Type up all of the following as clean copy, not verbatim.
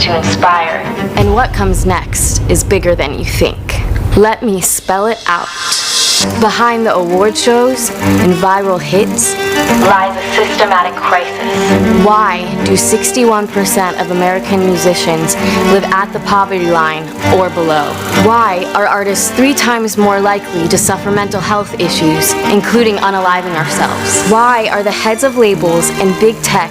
to inspire. And what comes next is bigger than you think. Let me spell it out. Behind the award shows and viral hits lies a systematic crisis. Why do 61% of American musicians live at the poverty line or below? Why are artists 3 times more likely to suffer mental health issues, including unaliving ourselves? Why are the heads of labels and big tech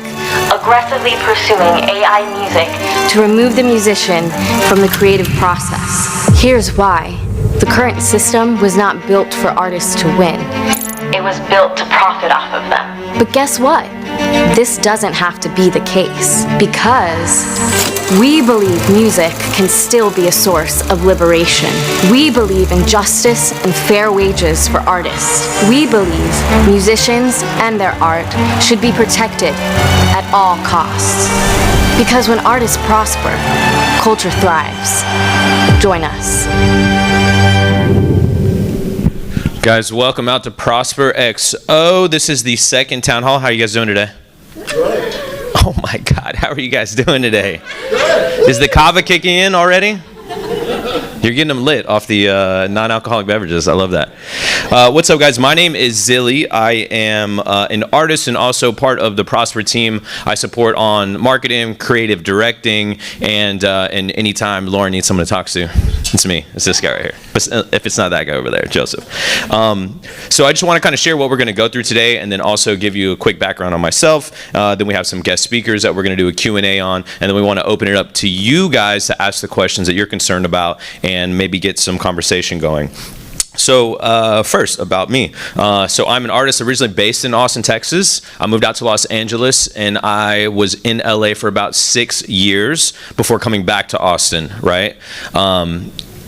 aggressively pursuing AI music to remove the musician from the creative process? Here's why. The current system was not built for artists to win. It was built to profit off of them. But guess what? This doesn't have to be the case, because we believe music can still be a source of liberation. We believe in justice and fair wages for artists. We believe musicians and their art should be protected at all costs. Because when artists prosper, culture thrives. Join us. Guys, welcome out to Prosper XO. This is the second town hall. How are you guys doing today? Good. Oh my God, how are you guys doing today? Is the kava kicking in already? You're getting them lit off the non-alcoholic beverages. I love that. What's up, guys? My name is Zeale. I am an artist and also part of the Prosper team. I support on marketing, creative directing, and anytime Lauren needs someone to talk to, it's me. It's this guy right here. If it's not that guy over there, Joseph. So I just want to kind of share what we're going to go through today, and then also give you a quick background on myself. Then we have some guest speakers that we're going to do a Q&A on, and then we want to open it up to you guys to ask the questions that you're concerned about and maybe get some conversation going. So first, about me. So I'm an artist originally based in Austin, Texas. I moved out to Los Angeles, and I was in LA for about 6 years before coming back to Austin, right?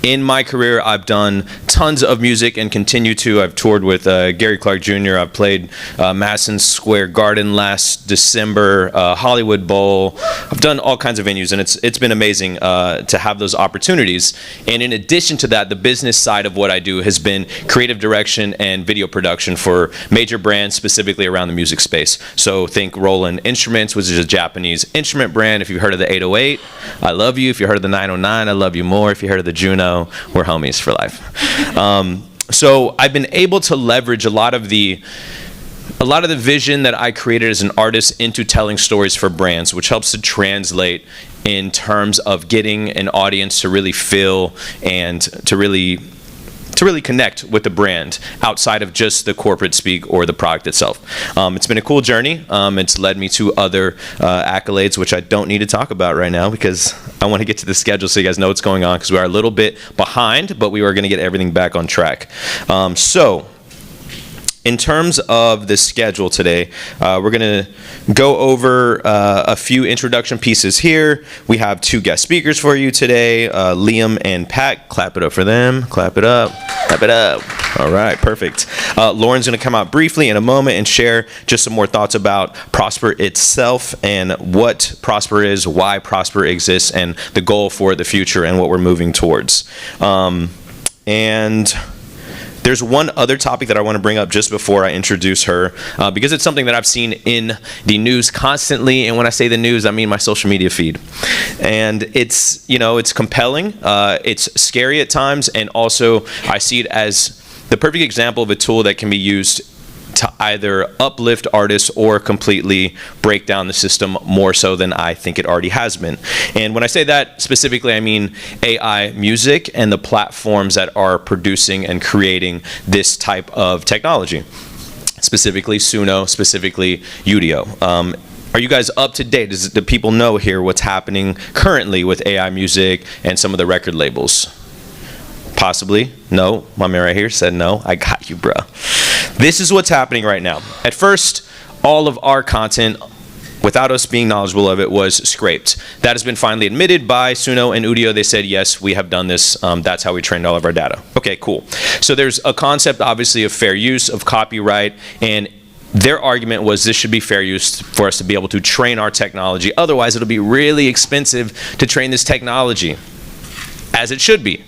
In my career, I've done tons of music and continue to. I've toured with Gary Clark Jr. I've played Madison Square Garden last December, Hollywood Bowl. I've done all kinds of venues, and it's been amazing to have those opportunities. And in addition to that, the business side of what I do has been creative direction and video production for major brands, specifically around the music space. So think Roland Instruments, which is a Japanese instrument brand. If you've heard of the 808, I love you. If you heard of the 909, I love you more. If you heard of the Juno, we're homies for life. So I've been able to leverage a lot of the vision that I created as an artist into telling stories for brands, which helps to translate in terms of getting an audience to really feel and to really connect with the brand outside of just the corporate speak or the product itself. It's been a cool journey. It's led me to other accolades, which I don't need to talk about right now because I want to get to the schedule so you guys know what's going on, because we are a little bit behind, but we are going to get everything back on track. So in terms of the schedule today, we're going to go over a few introduction pieces here. We have 2 guest speakers for you today, Liam and Pat. Clap it up for them. Clap it up. Clap it up. All right, perfect. Lauren's going to come out briefly in a moment and share just some more thoughts about Prosper itself and what Prosper is, why Prosper exists, and the goal for the future and what we're moving towards. And there's one other topic that I want to bring up just before I introduce her, because it's something that I've seen in the news constantly. And when I say the news, I mean my social media feed. And it's compelling. It's scary at times. And also I see it as the perfect example of a tool that can be used to either uplift artists or completely break down the system more so than I think it already has been. And when I say that specifically, I mean AI music and the platforms that are producing and creating this type of technology, specifically Suno, specifically Udio. Are you guys up to date? Do people know here what's happening currently with AI music and some of the record labels? Possibly. No. My man right here said no. I got you, bro. This is what's happening right now. At first, all of our content, without us being knowledgeable of it, was scraped. That has been finally admitted by Suno and Udio. They said, yes, we have done this. That's how we trained all of our data. Okay, cool. So there's a concept, obviously, of fair use, of copyright, and their argument was this should be fair use for us to be able to train our technology. Otherwise, it'll be really expensive to train this technology, as it should be.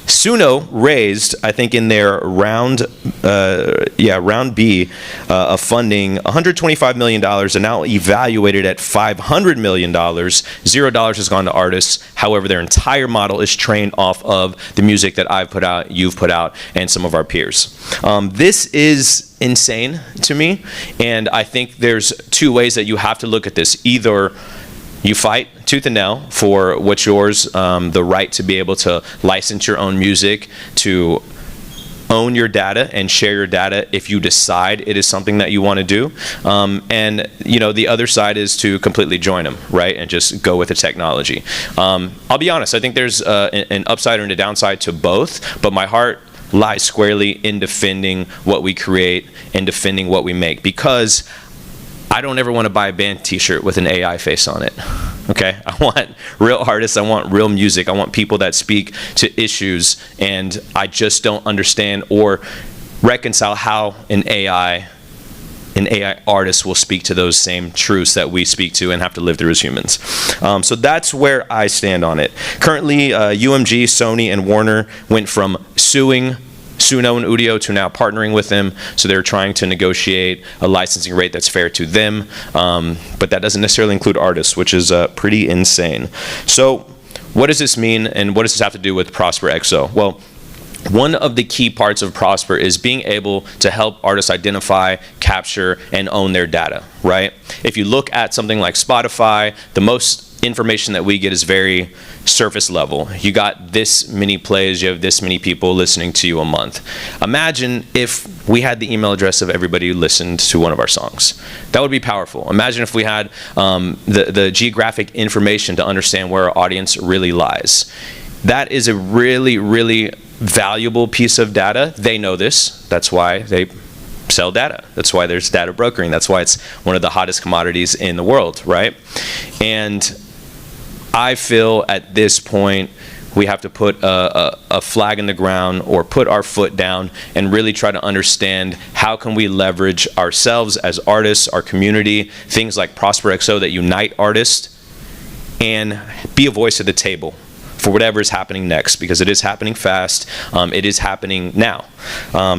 Suno raised, I think in their round B of funding, $125 million and now evaluated at $500 million. $0 has gone to artists. However, their entire model is trained off of the music that I've put out, you've put out, and some of our peers. This is insane to me, and I think there's two ways that you have to look at this. Either you fight tooth and nail for what's yours, the right to be able to license your own music, to own your data and share your data if you decide it is something that you want to do. And the other side is to completely join them, right, and just go with the technology. I'll be honest, I think there's an upside and a downside to both, but my heart lies squarely in defending what we create and defending what we make, because I don't ever want to buy a band t-shirt with an AI face on it, okay? I want real artists, I want real music, I want people that speak to issues, and I just don't understand or reconcile how an AI artist will speak to those same truths that we speak to and have to live through as humans. So that's where I stand on it. Currently, UMG, Sony, and Warner went from suing Suno and Udio to now partnering with them, so they're trying to negotiate a licensing rate that's fair to them, but that doesn't necessarily include artists, which is pretty insane. So what does this mean, and what does this have to do with Prosper XO? Well, one of the key parts of Prosper is being able to help artists identify, capture, and own their data, right? If you look at something like Spotify, the most information that we get is very surface level. You got this many plays, you have this many people listening to you a month. Imagine if we had the email address of everybody who listened to one of our songs. That would be powerful. Imagine if we had the geographic information to understand where our audience really lies. That is a really, really valuable piece of data. They know this. That's why they sell data. That's why there's data brokering. That's why it's one of the hottest commodities in the world, right? And I feel at this point we have to put a flag in the ground or put our foot down and really try to understand how can we leverage ourselves as artists, our community, things like Prosper XO that unite artists, and be a voice at the table for whatever is happening next, because it is happening fast. It is happening now.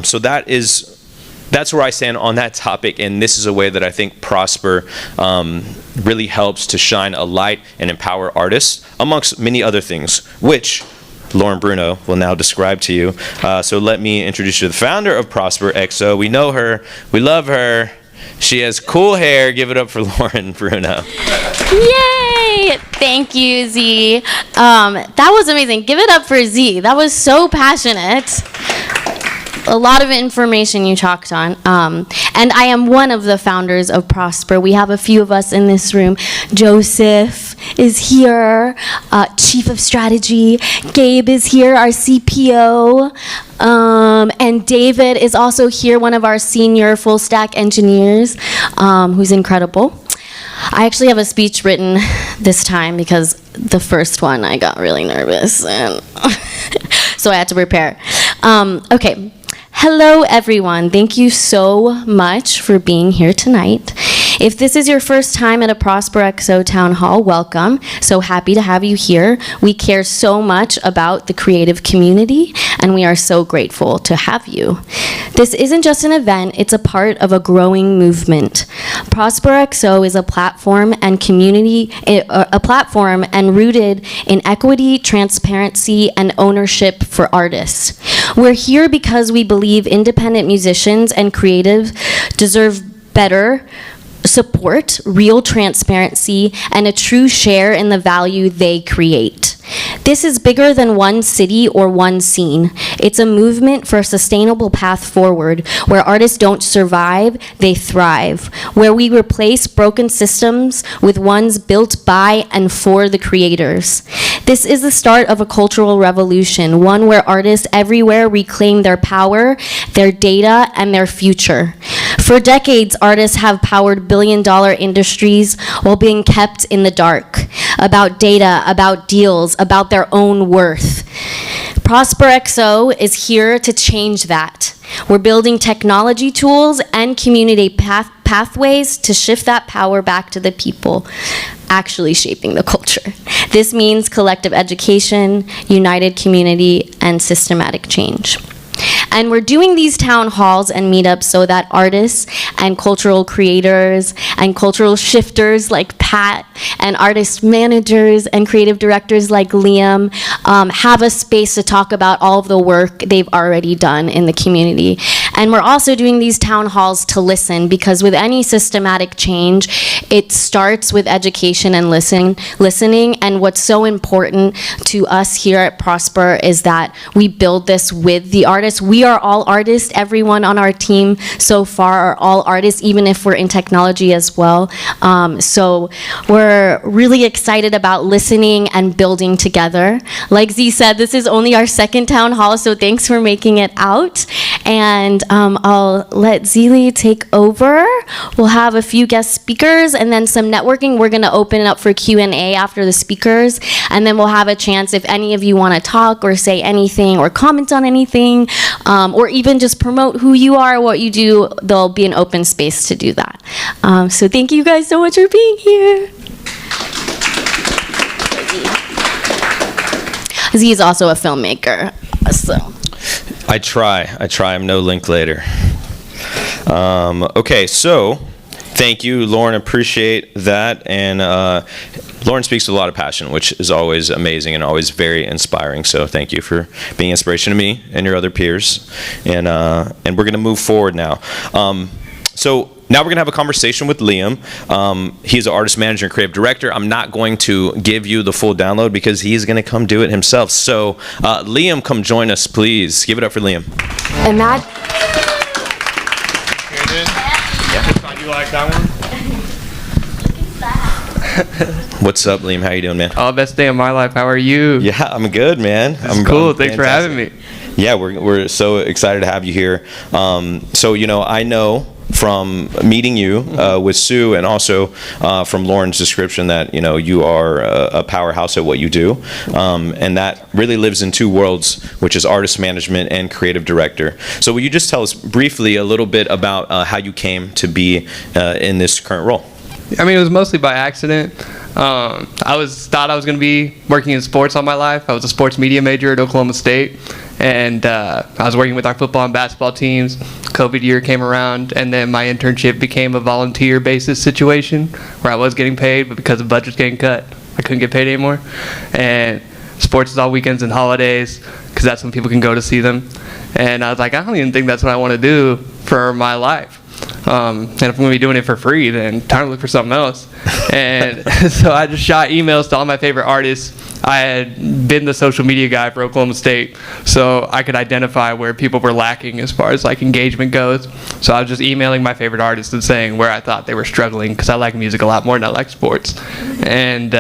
So that's where I stand on that topic, and this is a way that I think Prosper really helps to shine a light and empower artists, amongst many other things, which Lauren Bruno will now describe to you. So let me introduce you to the founder of Prosper XO. We know her, we love her. She has cool hair. Give it up for Lauren Bruno. Yay! Thank you, Z. That was amazing. Give it up for Z. That was so passionate. A lot of information you talked on. And I am one of the founders of Prosper. We have a few of us in this room. Joseph is here, Chief of Strategy. Gabe is here, our CPO. And David is also here, one of our senior full stack engineers, who's incredible. I actually have a speech written this time because the first one I got really nervous, and so I had to prepare. Okay. Hello, everyone. Thank you so much for being here tonight. If this is your first time at a Prosper XO Town Hall, welcome. So happy to have you here. We care so much about the creative community, and we are so grateful to have you. This isn't just an event, it's a part of a growing movement. Prosper XO is a platform and community, a platform and rooted in equity, transparency, and ownership for artists. We're here because we believe independent musicians and creatives deserve better support, real transparency, and a true share in the value they create. This is bigger than one city or one scene. It's a movement for a sustainable path forward where artists don't survive, they thrive, where we replace broken systems with ones built by and for the creators. This is the start of a cultural revolution, one where artists everywhere reclaim their power, their data, and their future. For decades, artists have powered billion-dollar industries while being kept in the dark about data, about deals, about their own worth. Prosper XO is here to change that. We're building technology tools and community pathways to shift that power back to the people actually shaping the culture. This means collective education, united community, and systematic change. And we're doing these town halls and meetups so that artists and cultural creators and cultural shifters like Pat and artist managers and creative directors like Liam have a space to talk about all of the work they've already done in the community. And we're also doing these town halls to listen, because with any systematic change, it starts with education and listening. And what's so important to us here at Prosper is that we build this with the artists. We are all artists. Everyone on our team so far are all artists, even if we're in technology as well. So we're really excited about listening and building together. Like Z said, this is only our second town hall, so thanks for making it out. And I'll let Zeale take over. We'll have a few guest speakers and then some networking. We're going to open it up for Q&A after the speakers, and then we'll have a chance if any of you want to talk or say anything or comment on anything, or even just promote who you are, what you do. There'll be an open space to do that. So thank you guys so much for being here. Z is also a filmmaker, so. I try. I'm no Linklater. Okay, so thank you, Lauren. Appreciate that. And Lauren speaks with a lot of passion, which is always amazing and always very inspiring. So thank you for being inspiration to me and your other peers. And we're going to move forward now. So now we're going to have a conversation with Liam. He's an artist manager and creative director. I'm not going to give you the full download because he's going to come do it himself. So Liam, come join us, please. Give it up for Liam. You like that one? What's up, Liam? How you doing, man? Oh, best day of my life. How are you? Yeah, I'm good, man. I'm cool. Thanks for having me. Yeah, we're so excited to have you here. So, I know from meeting you with Sue and also from Lauren's description that, you are a powerhouse at what you do. And that really lives in two worlds, which is artist management and creative director. So will you just tell us briefly a little bit about how you came to be in this current role? I mean, it was mostly by accident. I thought I was going to be working in sports all my life. I was a sports media major at Oklahoma State, and I was working with our football and basketball teams. COVID year came around, and then my internship became a volunteer basis situation where I was getting paid, but because the budget's getting cut, I couldn't get paid anymore. And sports is all weekends and holidays because that's when people can go to see them. And I was like, I don't even think that's what I want to do for my life. And if I'm going to be doing it for free, then time to look for something else. And so I just shot emails to all my favorite artists. I had been the social media guy for Oklahoma State, so I could identify where people were lacking as far as engagement goes. So I was just emailing my favorite artists and saying where I thought they were struggling, because I like music a lot more than I like sports. And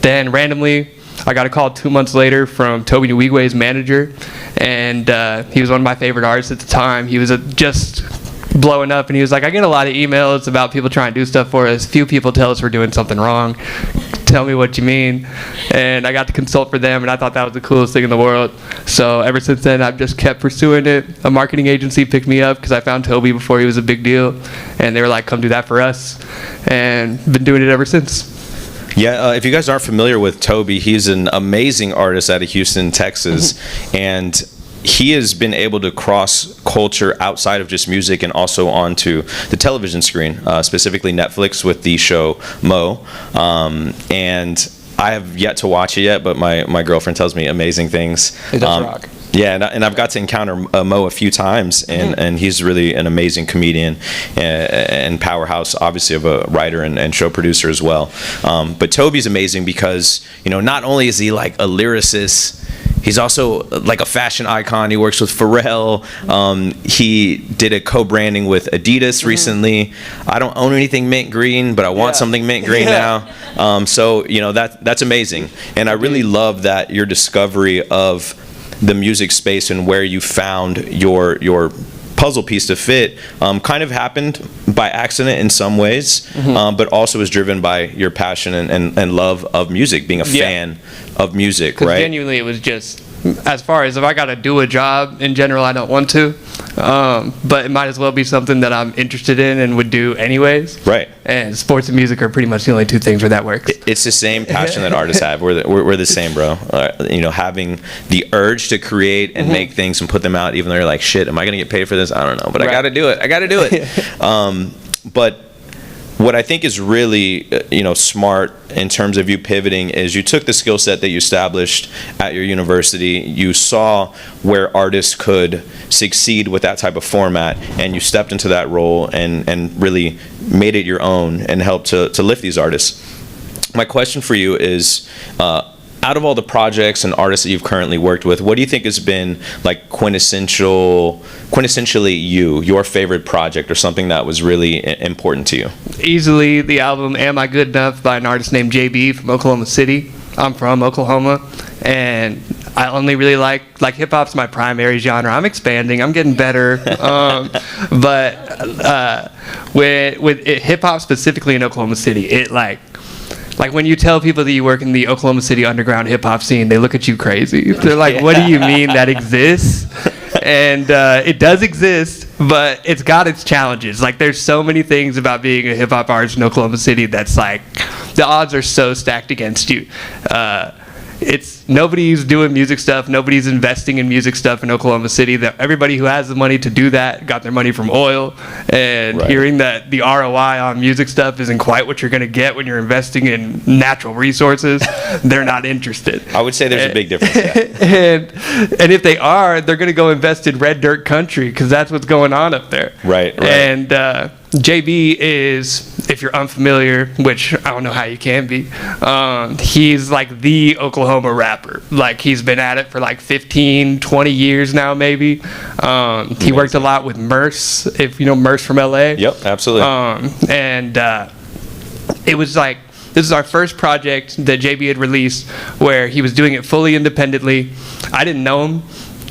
then randomly, I got a call 2 months later from Toby Nwigwe's manager, and he was one of my favorite artists at the time. He was just blowing up, and he was like, I get a lot of emails about people trying to do stuff for us. Few people tell us we're doing something wrong. Tell me what you mean. And I got to consult for them, and I thought that was the coolest thing in the world. So ever since then, I've just kept pursuing it. A marketing agency picked me up because I found Toby before he was a big deal, and they were like, come do that for us, and been doing it ever since. Yeah, if you guys aren't familiar with Toby, he's an amazing artist out of Houston, Texas, and he has been able to cross culture outside of just music and also onto the television screen, specifically Netflix with the show Mo. And I have yet to watch it yet, but my girlfriend tells me amazing things. It does rock. Yeah, and I've got to encounter Mo a few times, and he's really an amazing comedian and powerhouse, obviously, of a writer and show producer as well. But Toby's amazing because, not only is he like a lyricist, he's also like a fashion icon. He works with Pharrell. He did a co-branding with Adidas recently. I don't own anything mint green, but I want something mint green now. So that's amazing, and I really love that your discovery of the music space and where you found your puzzle piece to fit kind of happened by accident in some ways, but also was driven by your passion and love of music, being a fan of music, right? Genuinely, it was just as far as if I got to do a job in general, I don't want to. But it might as well be something that I'm interested in and would do anyways. Right. And sports and music are pretty much the only two things where that works. It's the same passion that artists have. We're the same, bro. Having the urge to create and make things and put them out, even though you're like, shit, am I gonna get paid for this? I don't know, but I got to do it. But what I think is really, smart in terms of you pivoting is you took the skill set that you established at your university, you saw where artists could succeed with that type of format, and you stepped into that role and really made it your own and helped to lift these artists. My question for you is, out of all the projects and artists that you've currently worked with, what do you think has been like quintessentially your favorite project or something that was really important to you? Easily the album Am I Good Enough by an artist named JB from Oklahoma City. I'm from Oklahoma, and I only really like hip-hop's my primary genre. I'm expanding. I'm getting better. But with hip-hop specifically in Oklahoma City, it like when you tell people that you work in the Oklahoma City underground hip-hop scene, they look at you crazy. They're like, what do you mean that exists? And it does exist, but it's got its challenges. Like, there's so many things about being a hip-hop artist in Oklahoma City that's like, the odds are so stacked against you. Nobody's doing music stuff. Nobody's investing in music stuff in Oklahoma City. That everybody who has the money to do that got their money from oil, and hearing that the ROI on music stuff isn't quite what you're going to get when you're investing in natural resources, they're not interested. I would say there's a big difference. And if they are, they're going to go invest in red dirt country because that's what's going on up there. Right. And JB is, if you're unfamiliar, which I don't know how you can be, he's like the Oklahoma rapper. Like, he's been at it for like 15, 20 years now, maybe. He worked a lot with Merce, if you know Merce from LA. Yep, absolutely. It was like, this is our first project that JB had released where he was doing it fully independently. I didn't know him.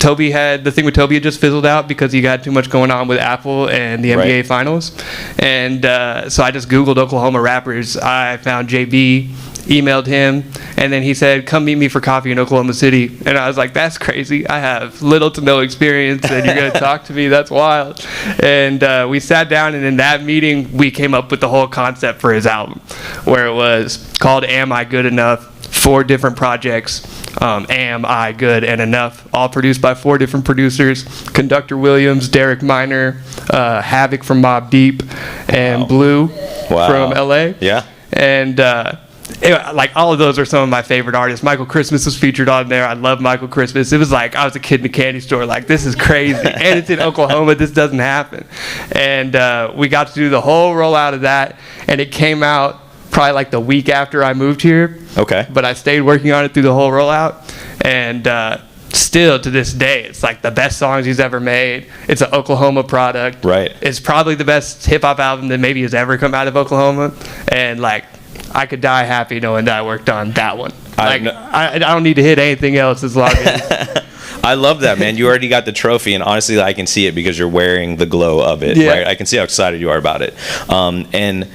The thing with Toby had just fizzled out because he got too much going on with Apple and the NBA Finals. And so I just Googled Oklahoma rappers. I found JB, emailed him, and then he said, come meet me for coffee in Oklahoma City. And I was like, that's crazy. I have little to no experience, and you're going to talk to me? That's wild. And we sat down, and in that meeting, we came up with the whole concept for his album, where it was called Am I Good Enough? 4 different projects, Am I Good and Enough, all produced by 4 different producers: Conductor Williams, Derek Minor, Havoc from Mobb Deep, and Blue from LA. Yeah. And like, all of those are some of my favorite artists. Michael Christmas was featured on there. I love Michael Christmas. It was like I was a kid in a candy store, like, this is crazy. And it's in Oklahoma. This doesn't happen. And we got to do the whole rollout of that, and it came out probably like the week after I moved here. Okay. But I stayed working on it through the whole rollout, and still to this day, it's like the best songs he's ever made. It's an Oklahoma product. Right. It's probably the best hip-hop album that maybe has ever come out of Oklahoma, and like, I could die happy knowing that I worked on that one. I don't need to hit anything else as long as... I love that, man. You already got the trophy, and honestly, I can see it because you're wearing the glow of it, right? I can see how excited you are about it. And,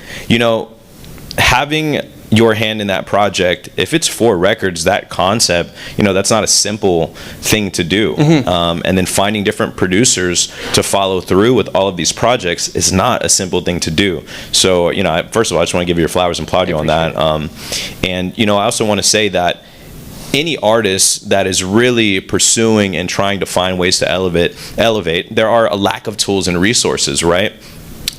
having your hand in that project, if it's 4 records, that concept, that's not a simple thing to do. And then finding different producers to follow through with all of these projects is not a simple thing to do. So, first of all, I just want to give you your flowers and applaud you on that. And, I also want to say that any artist that is really pursuing and trying to find ways to elevate, there are a lack of tools and resources, right?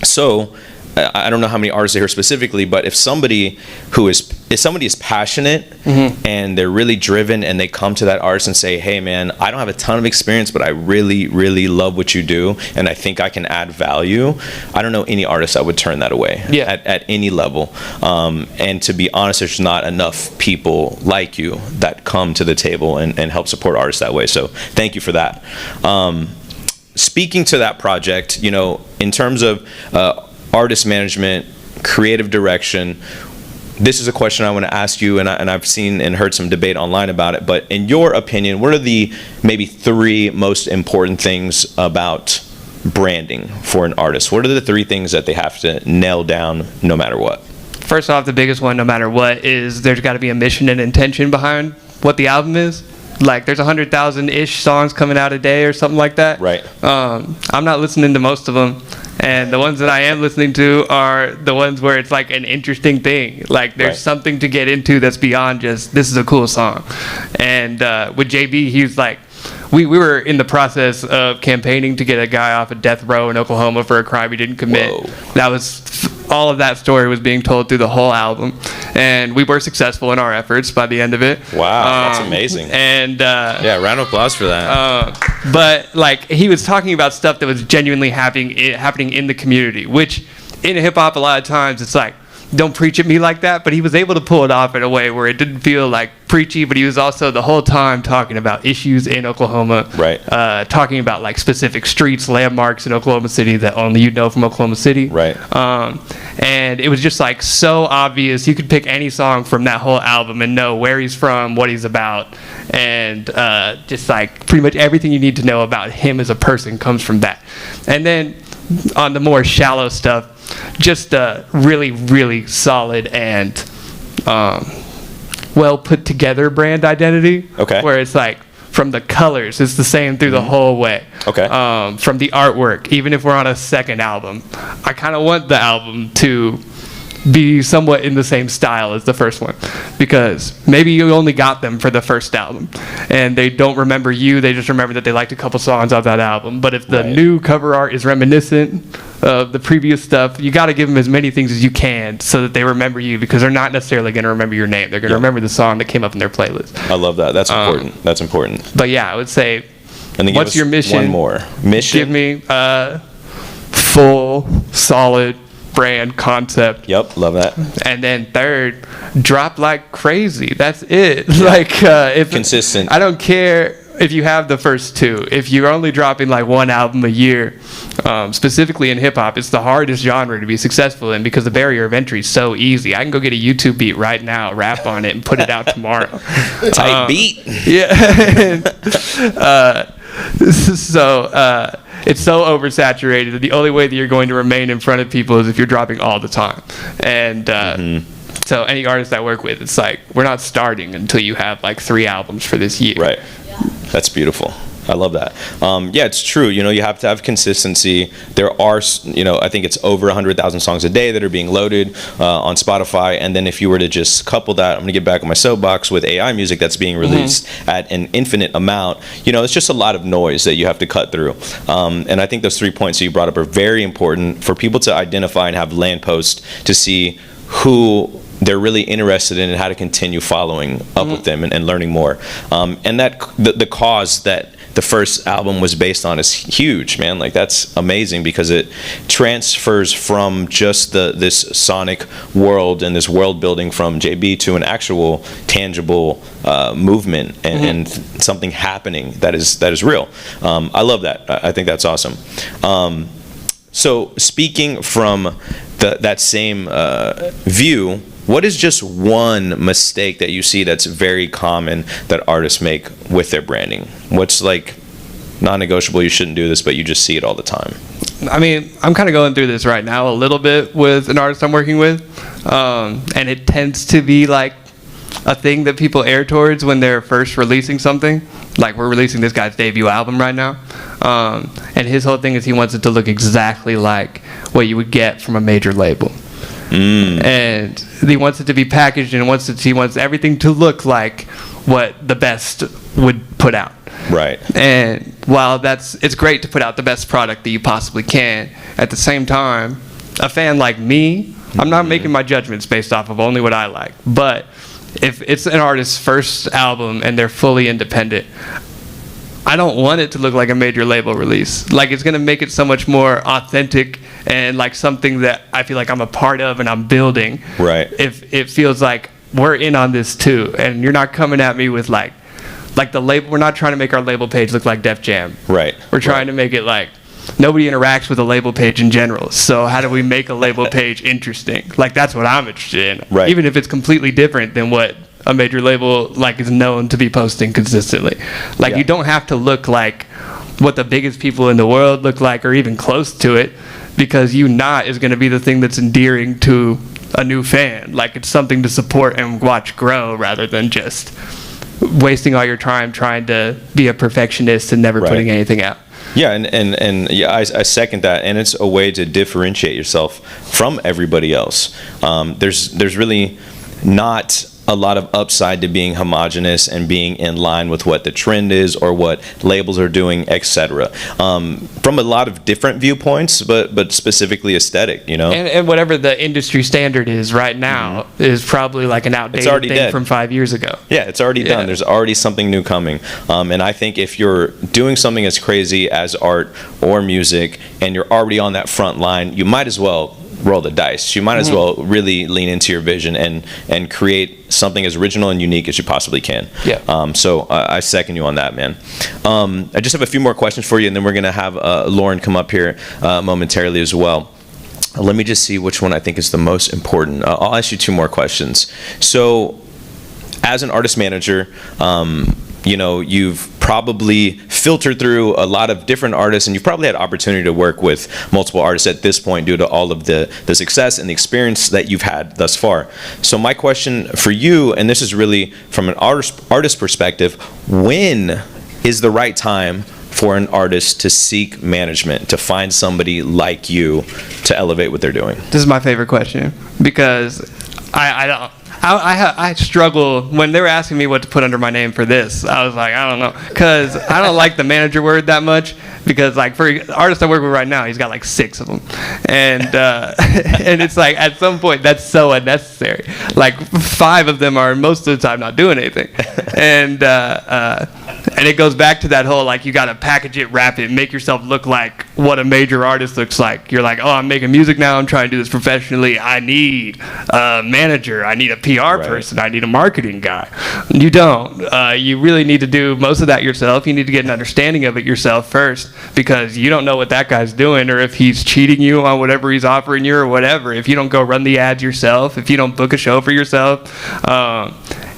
So, I don't know how many artists are here specifically, but if somebody is passionate and they're really driven, and they come to that artist and say, hey man, I don't have a ton of experience, but I really, really love what you do, and I think I can add value, I don't know any artist that would turn that away at any level. And to be honest, there's not enough people like you that come to the table and help support artists that way. So thank you for that. Speaking to that project, in terms of artist management, creative direction, this is a question I want to ask you, and I've seen and heard some debate online about it, but in your opinion, what are the maybe 3 most important things about branding for an artist? What are the 3 things that they have to nail down no matter what? First off, the biggest one, no matter what, is there's got to be a mission and intention behind what the album is. like there's 100,000-ish songs coming out a day or something like that. Right. I'm not listening to most of them. And the ones that I am listening to are the ones where it's like an interesting thing. Like there's something to get into that's beyond just, this is a cool song. And with JB, he was like, we were in the process of campaigning to get a guy off of death row in Oklahoma for a crime he didn't commit. Whoa. That was, all of that story was being told through the whole album. And we were successful in our efforts by the end of it. Wow, that's amazing. And yeah, round of applause for that. but like he was talking about stuff that was genuinely happening in the community, which in hip hop a lot of times it's like, don't preach at me like that, but he was able to pull it off in a way where it didn't feel like preachy, but he was also the whole time talking about issues in Oklahoma, Right. Talking about like specific streets, landmarks in Oklahoma City that only you know from Oklahoma City. Right. And it was just like so obvious. You could pick any song from that whole album and know where he's from, what he's about, and just like pretty much everything you need to know about him as a person comes from that. And then on the more shallow stuff, just a really, really solid and well put together brand identity. Okay. Where it's like from the colors, it's the same through the whole way. Okay. From the artwork, even if we're on a second album, I kind of want the album to be somewhat in the same style as the first one, because maybe you only got them for the first album and they don't remember you, they just remember that they liked a couple songs off that album. But if the new cover art is reminiscent of the previous stuff, you got to give them as many things as you can so that they remember you, because they're not necessarily going to remember your name, they're going to remember the song that came up in their playlist. I love that. That's important. That's important. But yeah, I would say, And then what's your mission? One more mission. Give me full solid brand concept. Yep, love that. And then third, drop like crazy. That's it. Like if Consistent. I don't care if you have the first two. If you're only dropping like one album a year, specifically in hip hop, it's the hardest genre to be successful in because the barrier of entry is so easy. I can go get a YouTube beat right now, rap on it, and put it out tomorrow. Tight beat. Yeah. So it's so oversaturated that the only way that you're going to remain in front of people is if you're dropping all the time. And so any artist I work with, it's like, we're not starting until you have like 3 albums for this year. Right. That's beautiful. I love that. Yeah, it's true. You know, you have to have consistency. There are, you know, I think it's over 100,000 songs a day that are being loaded on Spotify. And then if you were to just couple that, I'm going to get back on my soapbox with AI music that's being released at an infinite amount. You know, it's just a lot of noise that you have to cut through. And I think those 3 points that you brought up are very important for people to identify and have land posts to see who they're really interested in and how to continue following up with them and learning more. And that the cause that the first album was based on is huge, man. Like, that's amazing because it transfers from just this sonic world and this world building from JB to an actual tangible movement and something happening that is real. I love that. I think that's awesome. So speaking from that same view, what is just one mistake that you see that's very common that artists make with their branding? What's like non-negotiable, you shouldn't do this, but you just see it all the time? I mean, I'm kind of going through this right now a little bit with an artist I'm working with, and it tends to be like a thing that people air towards when they're first releasing something. Like, we're releasing this guy's debut album right now, and his whole thing is he wants it to look exactly like what you would get from a major label. And he wants it to be packaged and he wants everything to look like what the best would put out. Right. And while it's great to put out the best product that you possibly can, at the same time, a fan like me, I'm not making my judgments based off of only what I like. But if it's an artist's first album and they're fully independent, I don't want it to look like a major label release. Like, it's going to make it so much more authentic and like something that I feel like I'm a part of and I'm building. Right. If it feels like we're in on this too, and you're not coming at me with like the label. We're not trying to make our label page look like Def Jam. Right. We're trying to make it like nobody interacts with a label page in general. So how do we make a label page interesting? Like, that's what I'm interested in. Right. Even if it's completely different than what a major label like is known to be posting consistently. Like, you don't have to look like what the biggest people in the world look like or even close to it, because you not is going to be the thing that's endearing to a new fan. Like, it's something to support and watch grow rather than just wasting all your time trying to be a perfectionist and never putting anything out. Yeah, and yeah, I second that, and it's a way to differentiate yourself from everybody else. There's really not a lot of upside to being homogenous and being in line with what the trend is or what labels are doing, etc. From a lot of different viewpoints, but specifically aesthetic, you know. And whatever the industry standard is right now is probably like an outdated thing dead. from 5 years ago. Yeah, it's already done. There's already something new coming. And I think if you're doing something as crazy as art or music and you're already on that front line, you might as well roll the dice. You might as well really lean into your vision and create something as original and unique as you possibly can. Yeah. So I second you on that, man. I just have a few more questions for you, and then we're going to have Lauren come up here momentarily as well. Let me just see which one I think is the most important. I'll ask you two more questions. So as an artist manager, you know, you've probably filtered through a lot of different artists, and you've probably had opportunity to work with multiple artists at this point due to all of the success and the experience that you've had thus far. So my question for you, and this is really from an artist perspective, when is the right time for an artist to seek management, to find somebody like you to elevate what they're doing? This is my favorite question because I struggle when they were asking me what to put under my name for this. I was like, I don't know, because I don't like the manager word that much. Because like for the artist I work with right now, he's got like 6 of them, and and it's like at some point that's so unnecessary. Like 5 of them are most of the time not doing anything, and it goes back to that whole like you got to package it, wrap it, make yourself look like what a major artist looks like. You're like, oh, I'm making music now, I'm trying to do this professionally. I need a manager, I need a PR person, I need a marketing guy. You don't. You really need to do most of that yourself. You need to get an understanding of it yourself first, because you don't know what that guy's doing, or if he's cheating you on whatever he's offering you or whatever. If you don't go run the ads yourself, if you don't book a show for yourself,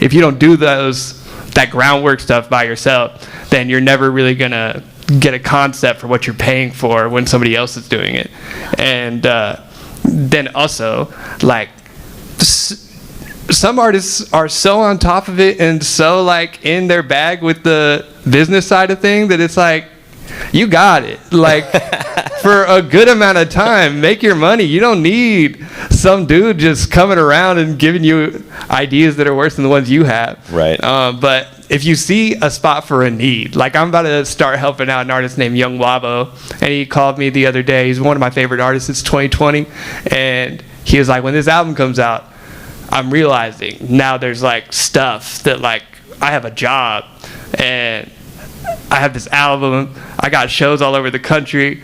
if you don't do that groundwork stuff by yourself, then you're never really gonna get a concept for what you're paying for when somebody else is doing it. And then also, like, some artists are so on top of it and so like in their bag with the business side of things that it's like, you got it. Like, for a good amount of time, make your money. You don't need some dude just coming around and giving you ideas that are worse than the ones you have. Right. But if you see a spot for a need, like I'm about to start helping out an artist named Young Wabo, and he called me the other day. He's one of my favorite artists. It's 2020, and he was like, when this album comes out, I'm realizing now there's like stuff that like I have a job and I have this album, I got shows all over the country.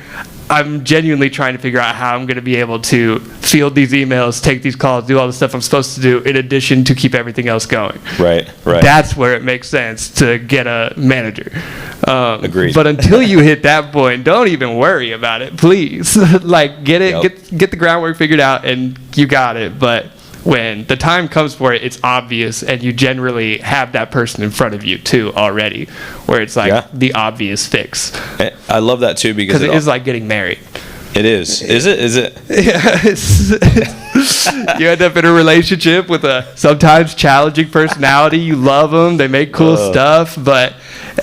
I'm genuinely trying to figure out how I'm going to be able to field these emails, take these calls, do all the stuff I'm supposed to do in addition to keep everything else going. Right. That's where it makes sense to get a manager. Agreed. But until you hit that point, don't even worry about it, please. Like, get it, get the groundwork figured out, and you got it. But when the time comes for it, it's obvious, and you generally have that person in front of you too already, where it's like the obvious fix. I love that too, because it is like getting married. It is. Is it? Yeah. You end up in a relationship with a sometimes challenging personality. You love them. They make cool stuff, but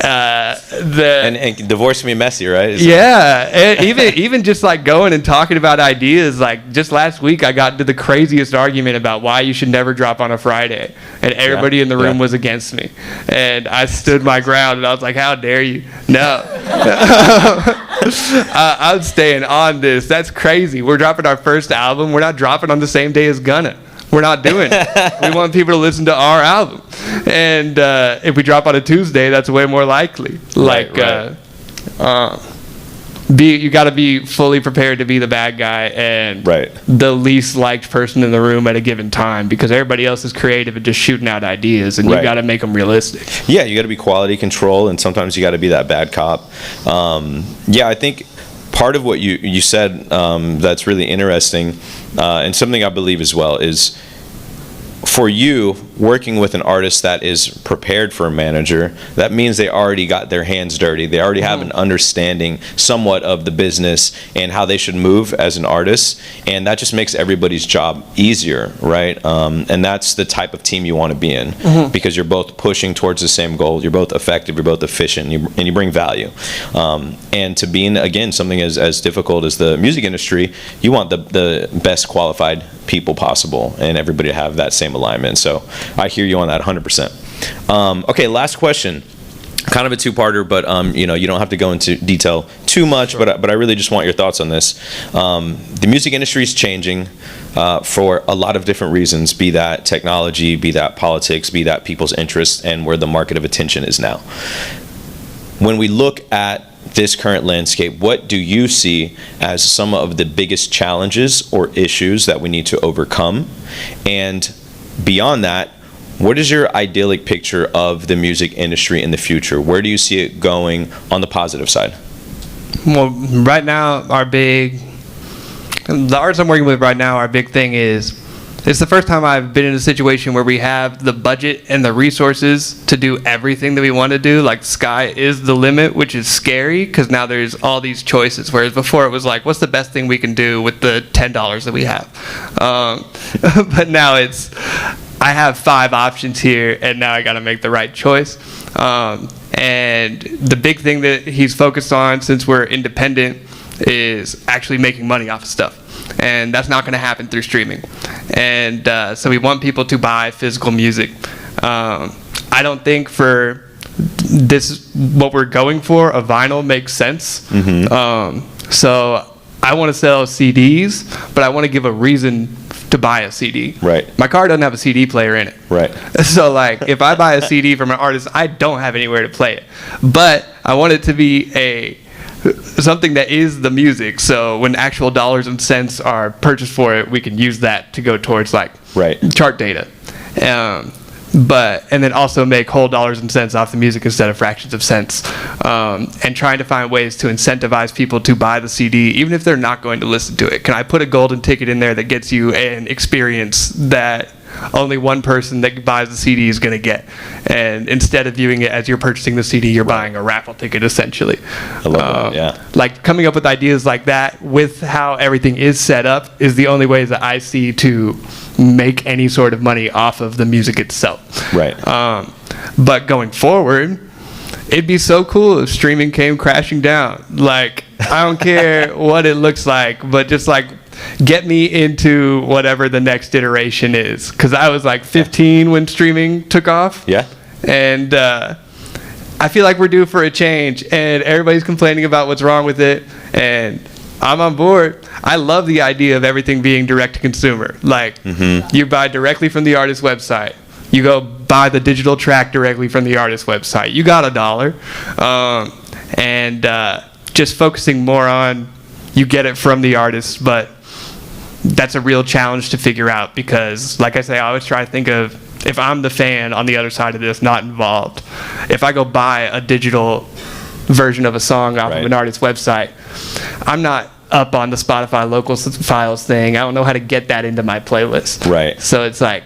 and divorce can be messy, right? And even just like going and talking about ideas. Like just last week, I got into the craziest argument about why you should never drop on a Friday, and everybody in the room was against me, and I stood my ground, and I was like, "How dare you? No." I'm staying on this. That's crazy. We're dropping our first album. We're not dropping on the same day as Gunna. We're not doing it. We want people to listen to our album. And if we drop on a Tuesday, that's way more likely. Like, you got to be fully prepared to be the bad guy and the least liked person in the room at a given time, because everybody else is creative and just shooting out ideas, and you got to make them realistic. Yeah, you got to be quality control, and sometimes you got to be that bad cop. I think part of what you said that's really interesting, and something I believe as well, is for you, working with an artist that is prepared for a manager, that means they already got their hands dirty. They already have an understanding somewhat of the business and how they should move as an artist. And that just makes everybody's job easier, right? And that's the type of team you want to be in, because you're both pushing towards the same goal. You're both effective, you're both efficient, and you bring value. And to be in, again, something as difficult as the music industry, you want the best qualified people possible and everybody to have that same alignment. So I hear you on that 100%. Okay, last question. Kind of a two-parter, but you don't have to go into detail too much. Sure. But I really just want your thoughts on this. The music industry is changing for a lot of different reasons. Be that technology, be that politics, be that people's interests, and where the market of attention is now. When we look at this current landscape, what do you see as some of the biggest challenges or issues that we need to overcome? And beyond that, what is your idyllic picture of the music industry in the future? Where do you see it going on the positive side? Well, right now, the artists I'm working with right now, our big thing is, it's the first time I've been in a situation where we have the budget and the resources to do everything that we want to do. Like, sky is the limit, which is scary because now there's all these choices. Whereas before it was like, what's the best thing we can do with the $10 that we have? But now it's, I have 5 options here, and now I got to make the right choice. And the big thing that he's focused on, since we're independent, is actually making money off of stuff. And that's not going to happen through streaming. And so we want people to buy physical music. I don't think for this, what we're going for, a vinyl makes sense. So I want to sell CDs, but I want to give a reason to buy a CD. Right. My car doesn't have a CD player in it. Right. So like, if I buy a CD from an artist, I don't have anywhere to play it. But I want it to be something that is the music, so when actual dollars and cents are purchased for it, we can use that to go towards like chart data, and then also make whole dollars and cents off the music instead of fractions of cents, and trying to find ways to incentivize people to buy the CD even if they're not going to listen to it. Can I put a golden ticket in there that gets you an experience that only one person that buys the CD is going to get? And instead of viewing it as you're purchasing the CD, you're buying a raffle ticket, essentially. I love that, yeah. Like, coming up with ideas like that with how everything is set up is the only way that I see to make any sort of money off of the music itself. Right. But going forward, it'd be so cool if streaming came crashing down. Like, I don't care what it looks like, but just like, get me into whatever the next iteration is. Because I was like 15 when streaming took off. Yeah. And I feel like we're due for a change. And everybody's complaining about what's wrong with it. And I'm on board. I love the idea of everything being direct to consumer. Like, you buy directly from the artist's website. You go buy the digital track directly from the artist's website. You got $1. And just focusing more on, you get it from the artist, but that's a real challenge to figure out, because, like I say, I always try to think of, if I'm the fan on the other side of this, not involved, if I go buy a digital version of a song off of an artist's website, I'm not up on the Spotify local files thing. I don't know how to get that into my playlist. Right. So it's like,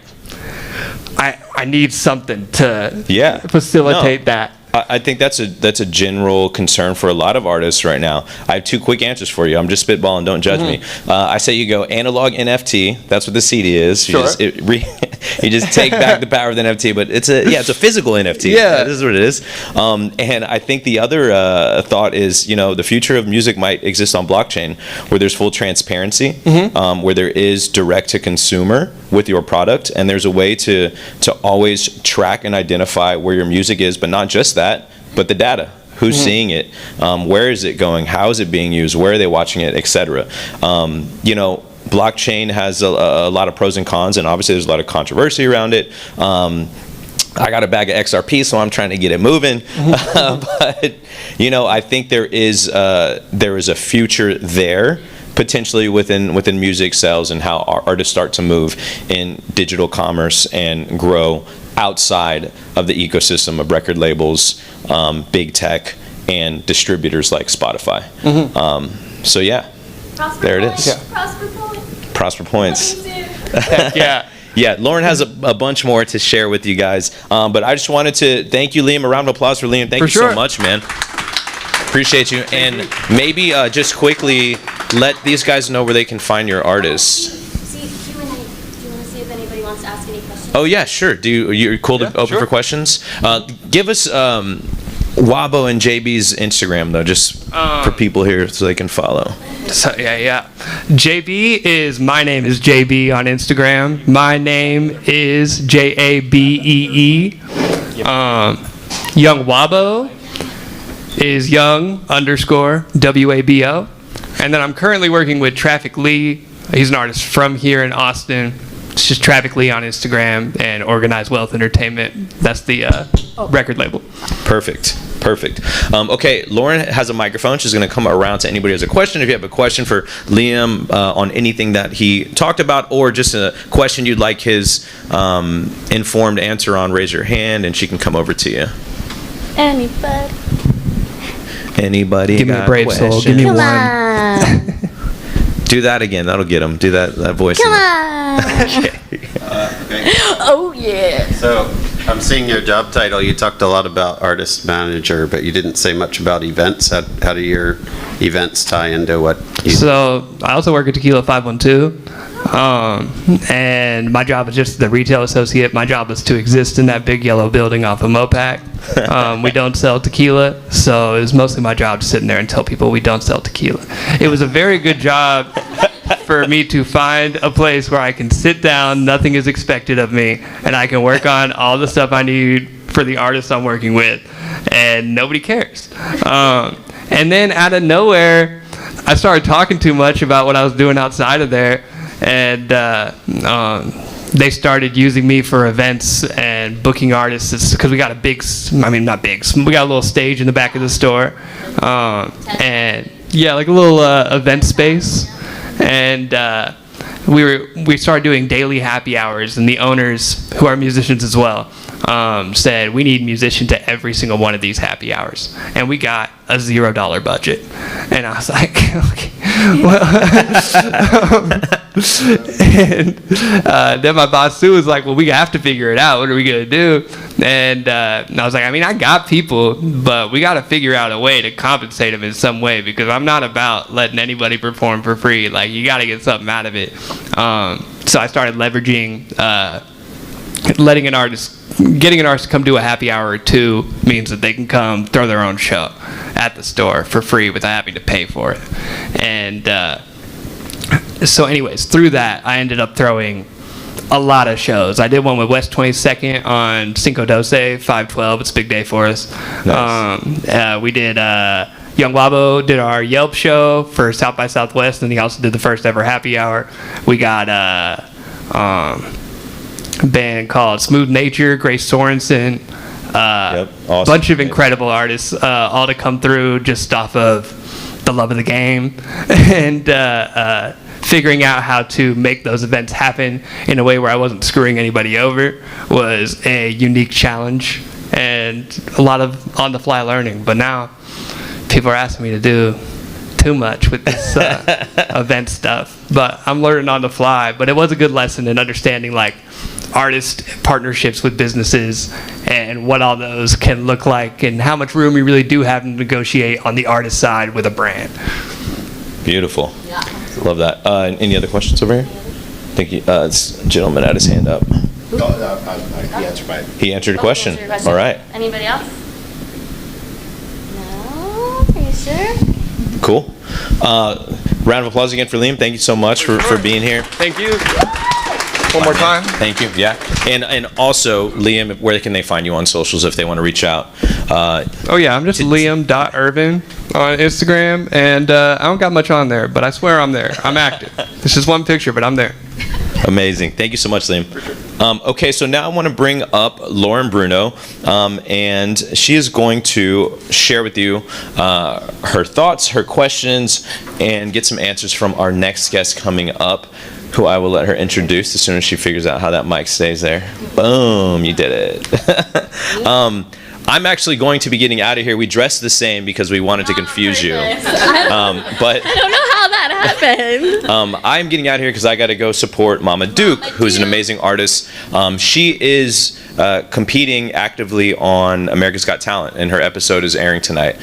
I need something to facilitate that. I think that's a general concern for a lot of artists right now. I have 2 quick answers for you. I'm just spitballing, don't judge me. I say you go analog NFT. That's what the CD is. You just take back the power of the NFT, but it's a physical NFT. Yeah, this is what it is. And I think the other thought is, the future of music might exist on blockchain, where there's full transparency, where there is direct to consumer with your product, and there's a way to always track and identify where your music is, but not just that, but the data. Who's seeing it? Where is it going? How is it being used? Where are they watching it, etc. Blockchain has a lot of pros and cons, and obviously there's a lot of controversy around it. I got a bag of XRP, so I'm trying to get it moving. But I think there is a future there, potentially within music sales, and how artists start to move in digital commerce and grow outside of the ecosystem of record labels, big tech, and distributors like Spotify. So yeah, Prosper there it Points. is. Prosper Points. Prosper Points. Yeah. Yeah, Lauren has a bunch more to share with you guys. But I just wanted to thank you, Liam. A round of applause for Liam. Thank you so much, man. Appreciate you. And maybe just quickly let these guys know where they can find your artists. See, Q&A. Do you want to see if anybody wants to ask any questions? Oh, yeah, sure. You're cool to open for questions? Give us Wabo and JB's Instagram, though, just for people here so they can follow. So, yeah. My name is JB on Instagram. My name is JABEE. Young Wabo is young_WABO. And then I'm currently working with Traffic Lee. He's an artist from here in Austin. It's just Traffic Lee on Instagram, and Organized Wealth Entertainment. That's the record label. Perfect. Okay, Lauren has a microphone. She's going to come around to anybody who has a question. If you have a question for Liam on anything that he talked about, or just a question you'd like his informed answer on, raise your hand and she can come over to you. Anybody? Give me a brave soul. Give me Come one. on. Do that again. That'll get him. Do that voice. Come again. on. Okay. Oh, yeah. So I'm seeing your job title. You talked a lot about artist manager, but you didn't say much about events. How do your events tie into what you So I also work at Tequila 512. And my job is just the retail associate. My job is to exist in that big yellow building off of Mopac. We don't sell tequila, so it was mostly my job to sit in there and tell people we don't sell tequila. It was a very good job for me to find a place where I can sit down, nothing is expected of me, and I can work on all the stuff I need for the artists I'm working with, and nobody cares. And then out of nowhere, I started talking too much about what I was doing outside of there, and they started using me for events and booking artists because we got we got a little stage in the back of the store, and yeah, like a little event space, and we started doing daily happy hours, and the owners, who are musicians as well, said we need musicians at every single one of these happy hours, and we got a $0 budget, and I was like, okay, well, and then my boss Sue was like, well, we have to figure it out. What are we gonna do? And I was like, I mean, I got people, but we got to figure out a way to compensate them in some way, because I'm not about letting anybody perform for free. Like, you got to get something out of it. So I started leveraging getting an artist to come do a happy hour or two means that they can come throw their own show at the store for free without having to pay for it. And so anyways, through that, I ended up throwing a lot of shows. I did one with West 22nd on Cinco Doce, 512. It's a big day for us. Nice. We did Young Wabo did our Yelp show for South by Southwest, and he also did the first ever happy hour. We got a band called Smooth Nature, Grace Sorensen, awesome. Bunch of incredible artists, all to come through just off of the love of the game, and figuring out how to make those events happen in a way where I wasn't screwing anybody over was a unique challenge and a lot of on-the-fly learning. But now people are asking me to do too much with this event stuff, but I'm learning on the fly. But it was a good lesson in understanding like artist partnerships with businesses and what all those can look like and how much room you really do have to negotiate on the artist side with a brand. Beautiful. Yeah. Love that. Any other questions over here? I think this gentleman had his hand up. He answered mine. He answered your question. All right. Anybody else? No? Are you sure? Cool. Round of applause again for Liam. Thank you so much for being here. Thank you. One more time. Thank you. Yeah. And also, Liam, where can they find you on socials if they want to reach out? I'm just liam.irvin on Instagram, and I don't got much on there, but I swear I'm there. I'm active. This is one picture, but I'm there. Amazing. Thank you so much, Liam. Okay, so now I want to bring up Lauren Bruno, and she is going to share with you her thoughts, her questions, and get some answers from our next guest coming up, who I will let her introduce as soon as she figures out how that mic stays there. Boom, you did it. I'm actually going to be getting out of here. We dressed the same because we wanted to confuse you. But I don't know how that happened. I'm getting out of here because I got to go support Mama Duke, who's an amazing artist. She is competing actively on America's Got Talent, and her episode is airing tonight.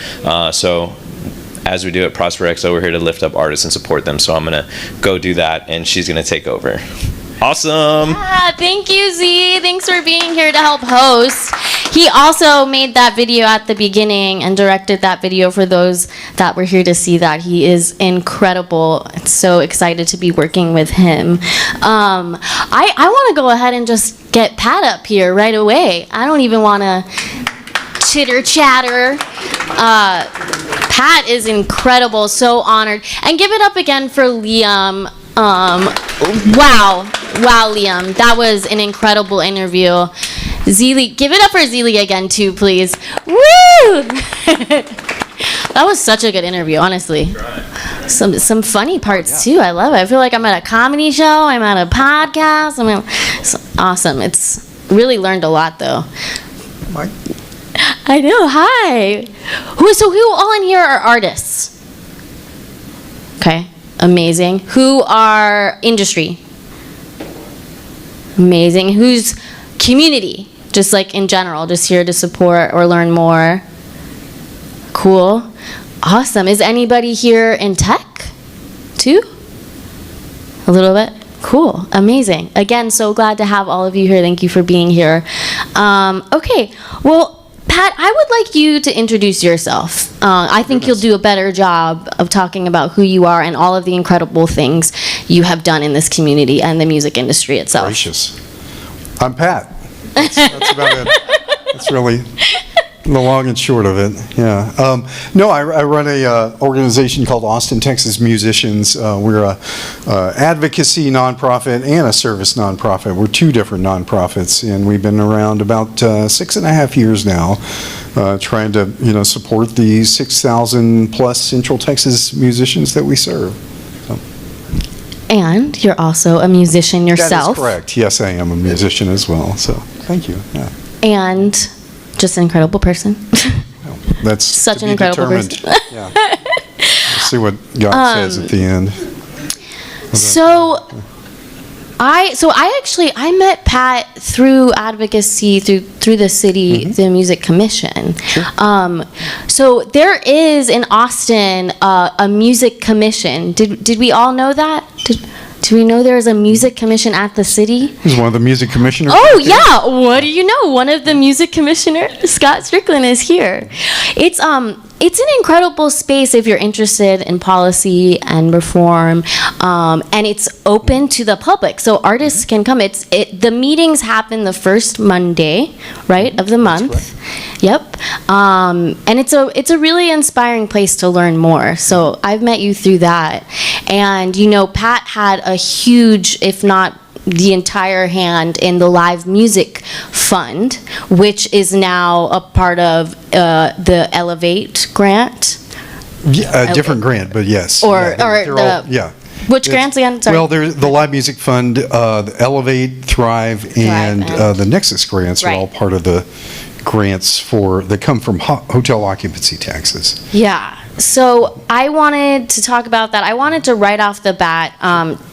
So as we do at Prosper XO, we're here to lift up artists and support them. So I'm going to go do that, and she's going to take over. Awesome. Yeah, thank you, Z. Thanks for being here to help host. He also made that video at the beginning and directed that video for those that were here to see that. He is incredible. I'm so excited to be working with him. I want to go ahead and just get Pat up here right away. I don't even want to chitter chatter. Pat is incredible, so honored. And give it up again for Liam. Wow, Liam, that was an incredible interview. Zeale, give it up for Zeale again too, please. Woo! That was such a good interview, honestly. Some funny parts too. I love it. I feel like I'm at a comedy show. I'm at a podcast. It's awesome. It's really learned a lot though. Mike? I know. Hi. Who all in here are artists? Okay. Amazing. Who are industry? Amazing. Who's community? Just like in general, just here to support or learn more. Cool. Awesome. Is anybody here in tech too? A little bit? Cool. Amazing. Again, so glad to have all of you here. Thank you for being here. Okay. Well, Pat, I would like you to introduce yourself. I think you'll do a better job of talking about who you are and all of the incredible things you have done in this community and the music industry itself. Gracious. I'm Pat. That's about it. That's really the long and short of it. Yeah. No, I run a organization called Austin, Texas Musicians. We're a advocacy nonprofit and a service nonprofit. We're two different nonprofits, and we've been around about 6.5 years now, trying to support the 6,000 plus Central Texas musicians that we serve. And you're also a musician yourself. That is correct. Yes, I am a musician as well. So thank you. Yeah. And just an incredible person. That's such to an be incredible determined. person. Yeah. We'll see what God says at the end. So I met Pat through advocacy through the city, the Music Commission. Sure. So there is in Austin a music commission. Did we all know that? Do we know there's a music commission at the city? He's one of the music commissioners. Oh yeah, what do you know? One of the music commissioners, Scott Strickland, is here. It's an incredible space if you're interested in policy and reform, and it's open to the public, so artists can come. The meetings happen the first Monday, right, of the month. That's correct. Yep, and it's a really inspiring place to learn more. So I've met you through that, and Pat had a huge, if not the entire hand in the Live Music Fund, which is now a part of the Elevate grant. Yeah, a different grant, but yes. Yeah, which grants again? Sorry. Well, there's the Live Music Fund, the Elevate, Thrive, and the Nexus grants are all part of the grants that come from hotel occupancy taxes. Yeah. So I wanted to talk about that. I wanted to right off the bat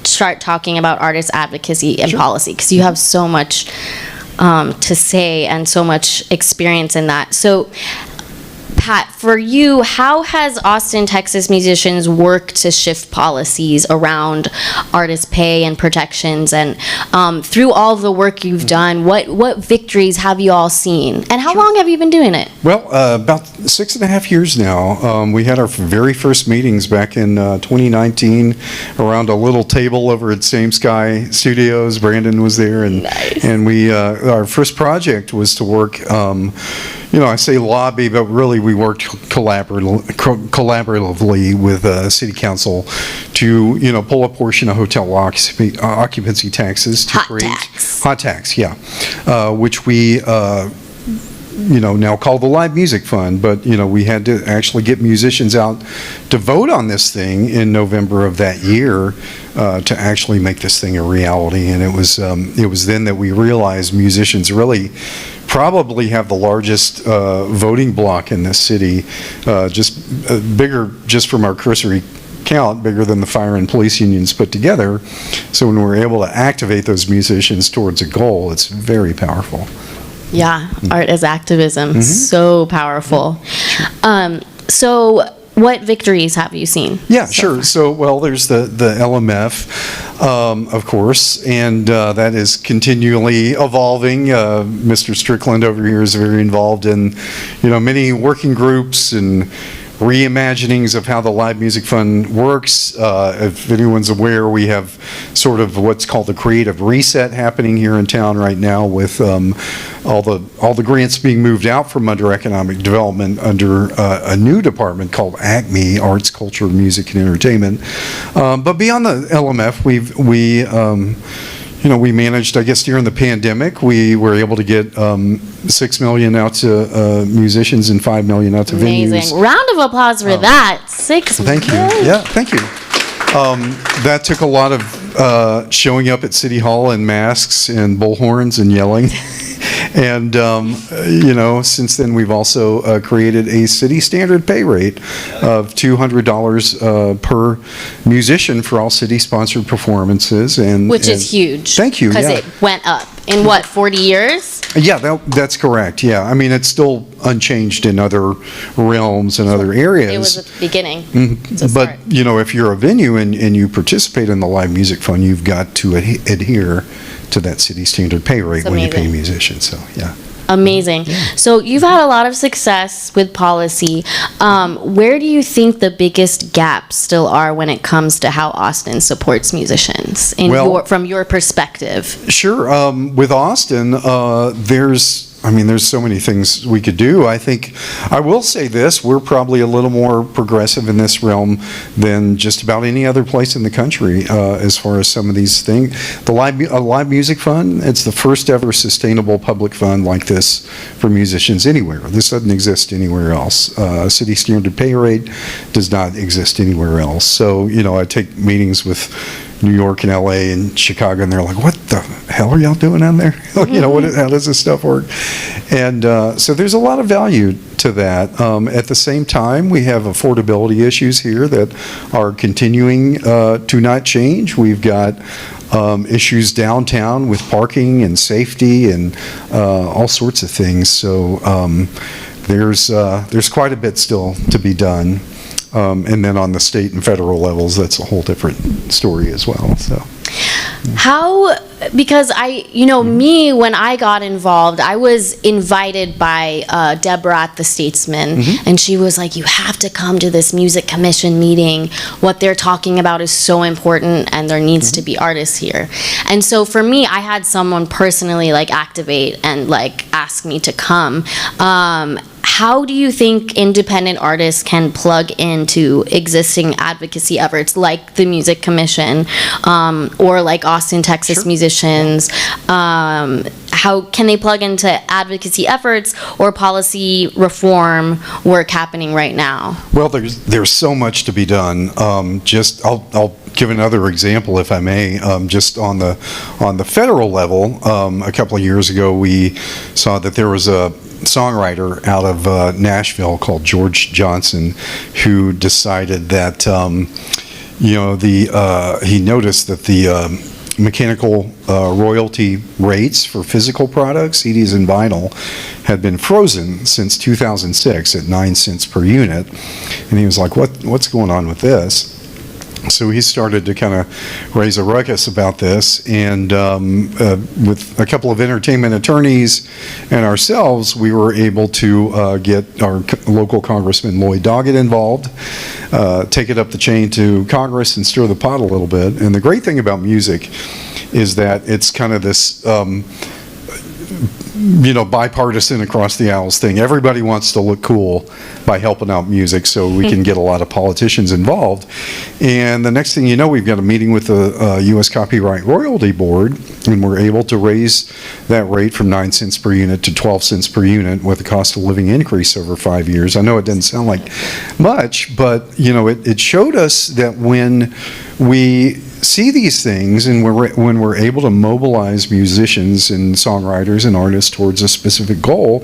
start talking about artist advocacy and policy, because you have so much to say and so much experience in that. So Pat, for you, how has Austin, Texas musicians worked to shift policies around artist pay and protections? And through all the work you've done, what victories have you all seen? And how long have you been doing it? Well, about 6.5 years now. We had our very first meetings back in 2019 around a little table over at Same Sky Studios. Brandon was there, and we our first project was to work. I say lobby, but really we worked collaboratively with City Council to, pull a portion of hotel occupancy taxes to hot tax, which we now called the Live Music Fund, but, we had to actually get musicians out to vote on this thing in November of that year to actually make this thing a reality. And it was then that we realized musicians really probably have the largest voting bloc in this city, bigger just from our cursory count, bigger than the fire and police unions put together. So when we're able to activate those musicians towards a goal, it's very powerful. Yeah, art as activism, so powerful. So what victories have you seen? Yeah, sure. So, well, there's the LMF, of course, and that is continually evolving. Mr. Strickland over here is very involved in, many working groups and reimaginings of how the Live Music Fund works. If anyone's aware, we have sort of what's called the creative reset happening here in town right now with all the grants being moved out from under economic development under a new department called ACME, Arts, Culture, Music, and Entertainment. But beyond the LMF, we managed, I guess, during the pandemic, we were able to get $6 million out to musicians and $5 million out to venues. Amazing. Round of applause for that. Thank you. Yeah, thank you. That took a lot of showing up at City Hall in masks and bullhorns and yelling. And, since then, we've also created a city standard pay rate of $200 per musician for all city-sponsored performances. Which is huge. Thank you. Because it went up in, 40 years? Yeah, that's correct. Yeah. I mean, it's still unchanged in other realms and other areas. It was at the beginning. But, if you're a venue and you participate in the Live Music Fund, you've got to adhere to that city standard pay rate when you pay musicians. So, yeah. Amazing. So you've had a lot of success with policy. Where do you think the biggest gaps still are when it comes to how Austin supports musicians from your perspective? Sure. With Austin, there's so many things we could do. I think I will say this, we're probably a little more progressive in this realm than just about any other place in the country as far as some of these things. The Live Music Fund, it's the first ever sustainable public fund like this for musicians anywhere. This doesn't exist anywhere else. City standard pay rate does not exist anywhere else. So, I take meetings with New York and LA and Chicago, and they're like, what the hell are y'all doing down there? How does this stuff work? And so there's a lot of value to that. At the same time, we have affordability issues here that are continuing to not change. We've got issues downtown with parking and safety and all sorts of things. So there's quite a bit still to be done. And then on the state and federal levels, that's a whole different story as well. So, because me, when I got involved, I was invited by Deborah at the Statesman, and she was like, you have to come to this music commission meeting. What they're talking about is so important, and there needs to be artists here. And so for me, I had someone personally activate and ask me to come. How do you think independent artists can plug into existing advocacy efforts like the Music Commission or like Austin, Texas musicians? How can they plug into advocacy efforts or policy reform work happening right now? Well, there's so much to be done. I'll give another example, if I may. Just on the federal level, a couple of years ago, we saw that there was a songwriter out of Nashville called George Johnson who decided that he noticed that the mechanical royalty rates for physical products, CDs and vinyl, had been frozen since 2006 at 9 cents per unit, and he was like, what's going on with this? So he started to kind of raise a ruckus about this, and with a couple of entertainment attorneys and ourselves, we were able to get our local Congressman Lloyd Doggett involved, take it up the chain to Congress and stir the pot a little bit. And the great thing about music is that it's kind of this bipartisan across the aisles thing. Everybody wants to look cool by helping out music, so we can get a lot of politicians involved. And the next thing you know, we've got a meeting with the U.S. Copyright Royalty Board, and we're able to raise that rate from 9 cents per unit to 12 cents per unit with a cost of living increase over 5 years. I know it doesn't sound like much, but it showed us that when we see these things and when we're able to mobilize musicians and songwriters and artists towards a specific goal,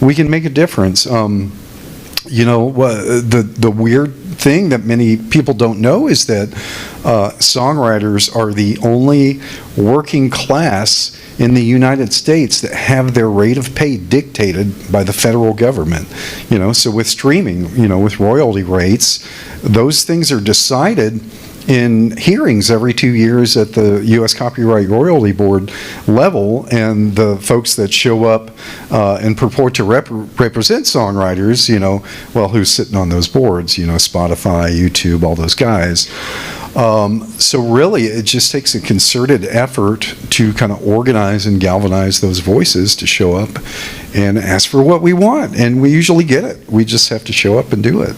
we can make a difference. The weird thing that many people don't know is that songwriters are the only working class in the United States that have their rate of pay dictated by the federal government. So with streaming, with royalty rates, those things are decided in hearings every 2 years at the U.S. Copyright Royalty Board level, and the folks that show up and purport to represent songwriters, who's sitting on those boards, Spotify, YouTube, all those guys. So really, it just takes a concerted effort to kind of organize and galvanize those voices to show up and ask for what we want, and we usually get it. We just have to show up and do it,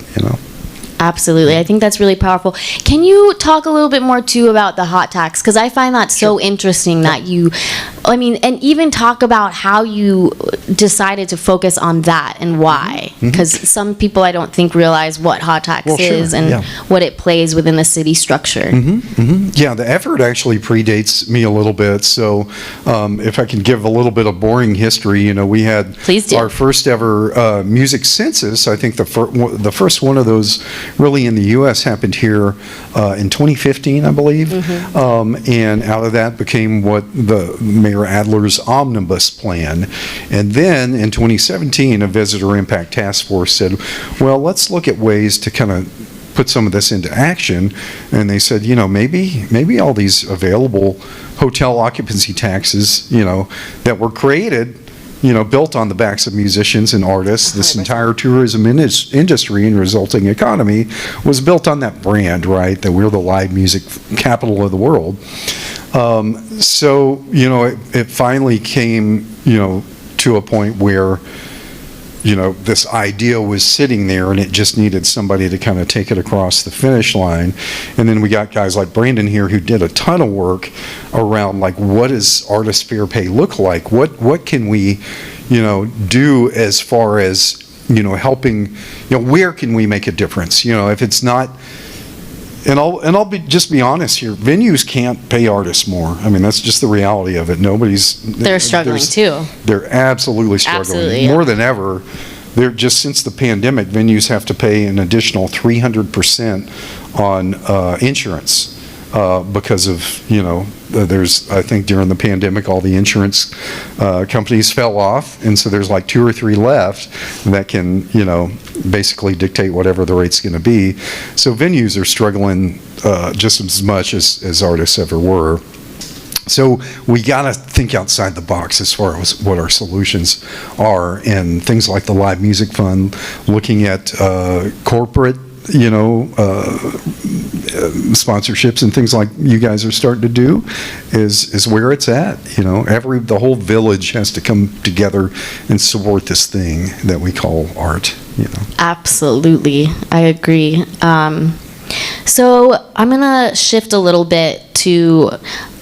Absolutely. I think that's really powerful. Can you talk a little bit more, too, about the hot tax? Because I find that so interesting that and even talk about how you decided to focus on that and why. Because some people, I don't think, realize what hot tax is and what it plays within the city structure. Yeah, the effort actually predates me a little bit. So if I can give a little bit of boring history, we had our first ever music census. I think the first one of those really in the U.S. happened here in 2015, I believe. And out of that became what the Mayor Adler's omnibus plan. And then in 2017, a visitor impact task force said, well, let's look at ways to kind of put some of this into action. And they said, maybe all these available hotel occupancy taxes, that were created, built on the backs of musicians and artists. This entire tourism industry and resulting economy was built on that brand, right? That we're the live music capital of the world. So, it finally came, to a point where, this idea was sitting there and it just needed somebody to kind of take it across the finish line. And then we got guys like Brandon here who did a ton of work around, like, what does artist fair pay look like? What can we, do as far as, helping, where can we make a difference? If it's not, and I'll just be honest here, venues can't pay artists more. I mean, that's just the reality of it. They're struggling too. They're absolutely struggling. Absolutely, more than ever. They're just, since the pandemic, venues have to pay an additional 300% on insurance because of, I think during the pandemic, all the insurance companies fell off, and so there's like 2 or 3 left that can, basically dictate whatever the rate's going to be. So venues are struggling just as much as artists ever were. So we got to think outside the box as far as what our solutions are, and things like the Live Music Fund, looking at corporate sponsorships and things like you guys are starting to do is where it's at. The whole village has to come together and support this thing that we call art. Absolutely, I agree. So I'm gonna shift a little bit to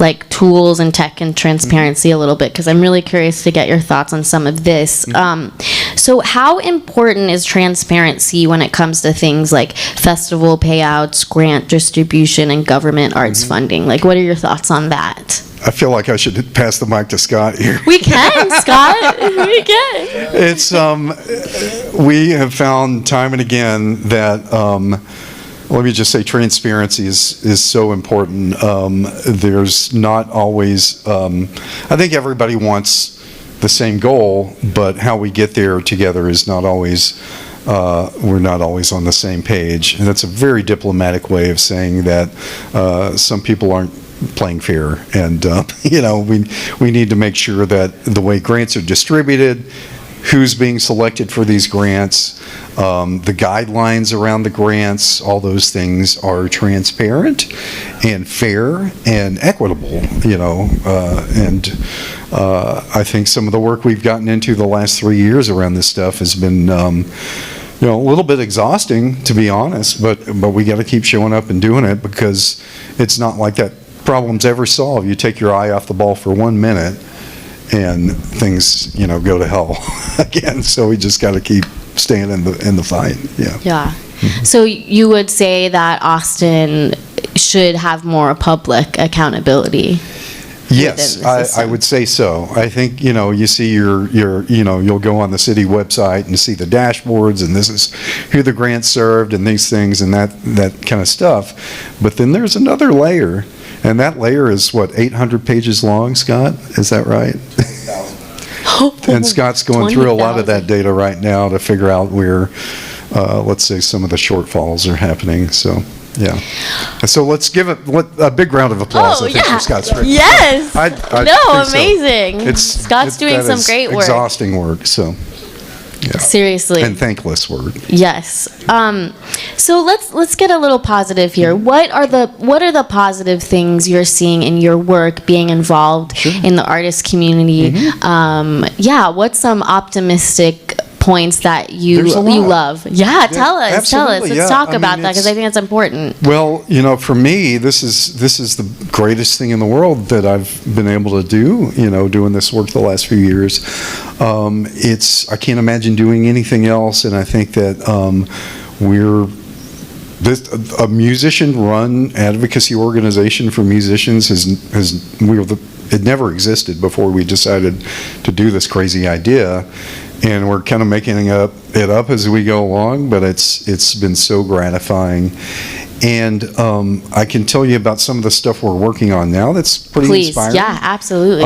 like tools and tech and transparency a little bit, because I'm really curious to get your thoughts on some of this. So how important is transparency when it comes to things like festival payouts, grant distribution, and government arts funding? Like, what are your thoughts on that? I feel like I should pass the mic to Scott here. We can, Scott. We can. It's we have found time and again that let me just say transparency is so important. There's not always, I think everybody wants the same goal, but how we get there together is not always, we're not always on the same page. And that's a very diplomatic way of saying that some people aren't playing fair. And, we need to make sure that the way grants are distributed, who's being selected for these grants, the guidelines around the grants, all those things are transparent and fair and equitable, and I think some of the work we've gotten into the last 3 years around this stuff has been, a little bit exhausting, to be honest, but we got to keep showing up and doing it, because it's not like that problem's ever solved. You take your eye off the ball for 1 minute and things, go to hell again. So we just got to keep staying in the fight. Yeah. Yeah. So you would say that Austin should have more public accountability? Yes, I would say so. I think, you see you'll go on the city website and see the dashboards, and this is who the grant served and these things and that kind of stuff. But then there's another layer, and that layer is, 800 pages long, Scott? Is that right? And Scott's going through a lot of that data right now to figure out where, let's say, some of the shortfalls are happening. So, yeah. So let's give it a big round of applause, I think, for Scott Strickland. Yes. I think amazing. Scott's doing some great work. Exhausting work, so. Yeah. Seriously. And thankless work. Yes. So let's get a little positive here. What are the positive things you're seeing in your work, being involved in the artist community? What's some optimistic points that you love? Tell us. Let's talk about that, because I think that's important. Well, for me, this is the greatest thing in the world that I've been able to do, doing this work the last few years. I can't imagine doing anything else, and I think that a musician-run advocacy organization for musicians it never existed before we decided to do this crazy idea. And we're kind of making it up as we go along, but it's been so gratifying. And I can tell you about some of the stuff we're working on now that's pretty inspiring. Yeah, absolutely.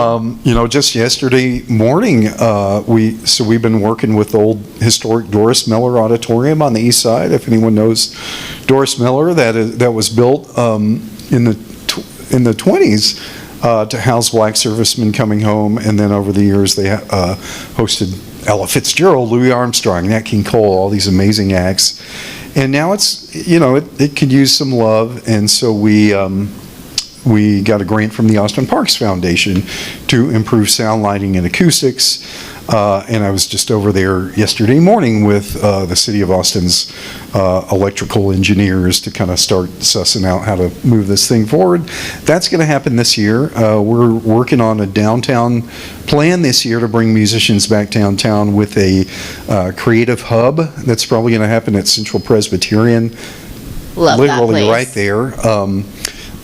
Just yesterday morning, we've been working with the old historic Doris Miller Auditorium on the east side. If anyone knows Doris Miller, that was built in the 20s to house black servicemen coming home, and then over the years they hosted Ella Fitzgerald, Louis Armstrong, Nat King Cole, all these amazing acts. And now it's, it could use some love, and so we got a grant from the Austin Parks Foundation to improve sound, lighting, and acoustics. And I was just over there yesterday morning with the City of Austin's electrical engineers to kind of start sussing out how to move this thing forward. That's going to happen this year. We're working on a downtown plan this year to bring musicians back downtown with a creative hub that's probably going to happen at Central Presbyterian. Love literally that place. Right there.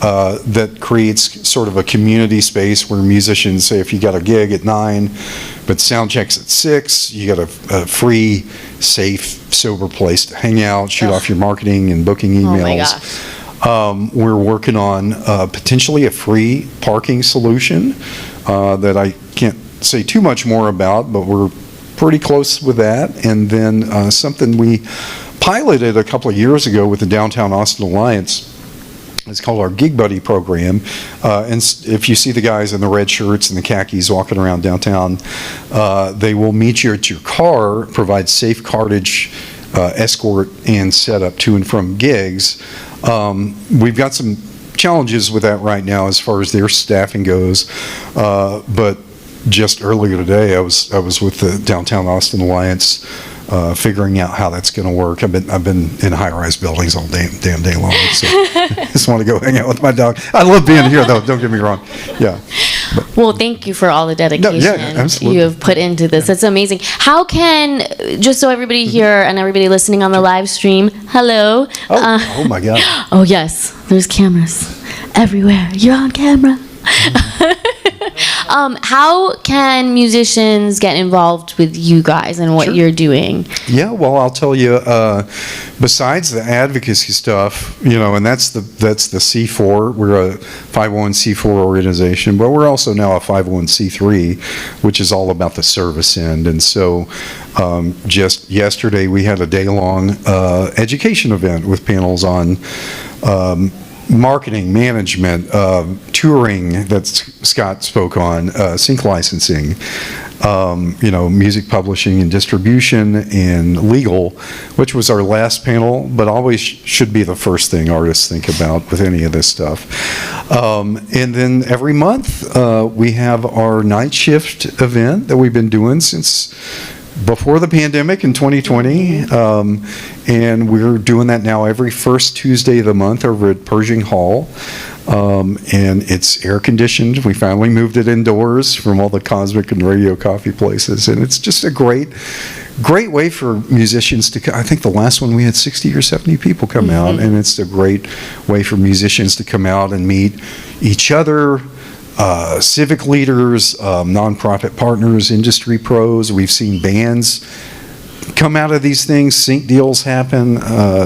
That creates sort of a community space where musicians say, if you got a gig at 9, but sound checks at 6, you got a free, safe, sober place to hang out, shoot off your marketing and booking emails. Oh my gosh. We're working on potentially a free parking solution that I can't say too much more about, but we're pretty close with that. And then something we piloted a couple of years ago with the Downtown Austin Alliance. It's called our Gig Buddy program, and if you see the guys in the red shirts and the khakis walking around downtown, they will meet you at your car, provide safe cartage, escort, and setup to and from gigs. We've got some challenges with that right now as far as their staffing goes, but just earlier today, I was with the Downtown Austin Alliance, figuring out how that's going to work. I've been in high-rise buildings all damn day long, so I just want to go hang out with my dog. I love being here, though. Don't get me wrong. Yeah. Well, thank you for all the dedication you have put into this. It's amazing. How can, just so everybody here and everybody listening on the live stream, hello. Oh my God. Oh yes, there's cameras everywhere. You're on camera. How can musicians get involved with you guys and what you're doing? Yeah, well, I'll tell you, besides the advocacy stuff, and that's the C4, we're a 501c4 organization, but we're also now a 501c3, which is all about the service end. And so just yesterday we had a day-long education event with panels on marketing, management, touring that Scott spoke on, sync licensing, music publishing and distribution and legal, which was our last panel, but always should be the first thing artists think about with any of this stuff. And then every month we have our night shift event that we've been doing since before the pandemic in 2020, and we're doing that now every first Tuesday of the month over at Pershing Hall. And it's air conditioned. We finally moved it indoors from all the Cosmic and Radio Coffee places, and it's just a great way for musicians to. I think the last one we had 60 or 70 people come out, and it's a great way for musicians to come out and meet each other. Civic leaders, nonprofit partners, industry pros. We've seen bands come out of these things, sync deals happen.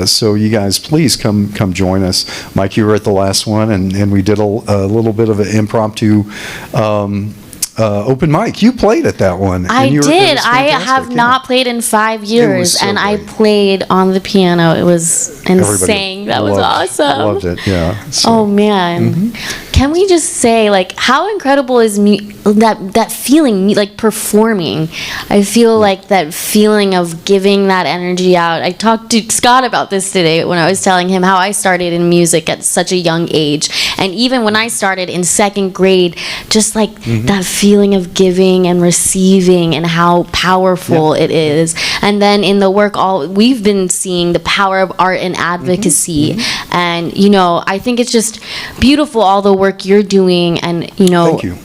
So you guys, please come join us. Mike, you were at the last one, and we did a little bit of an impromptu open mic. You played at that one. I did. I have not played in 5 years, so and I great. played on the piano. It was insane. That was awesome. Loved it. Yeah. Oh man. Can we just say, like, how incredible is that feeling, like performing? I feel like that feeling of giving that energy out. I talked to Scott about this today when I was telling him how I started in music at such a young age. And even when I started in second grade, just like that feeling of giving and receiving and how powerful it is. And then in the work, we've been seeing the power of art and advocacy. And, I think it's just beautiful, all the work you're doing, and Thank you.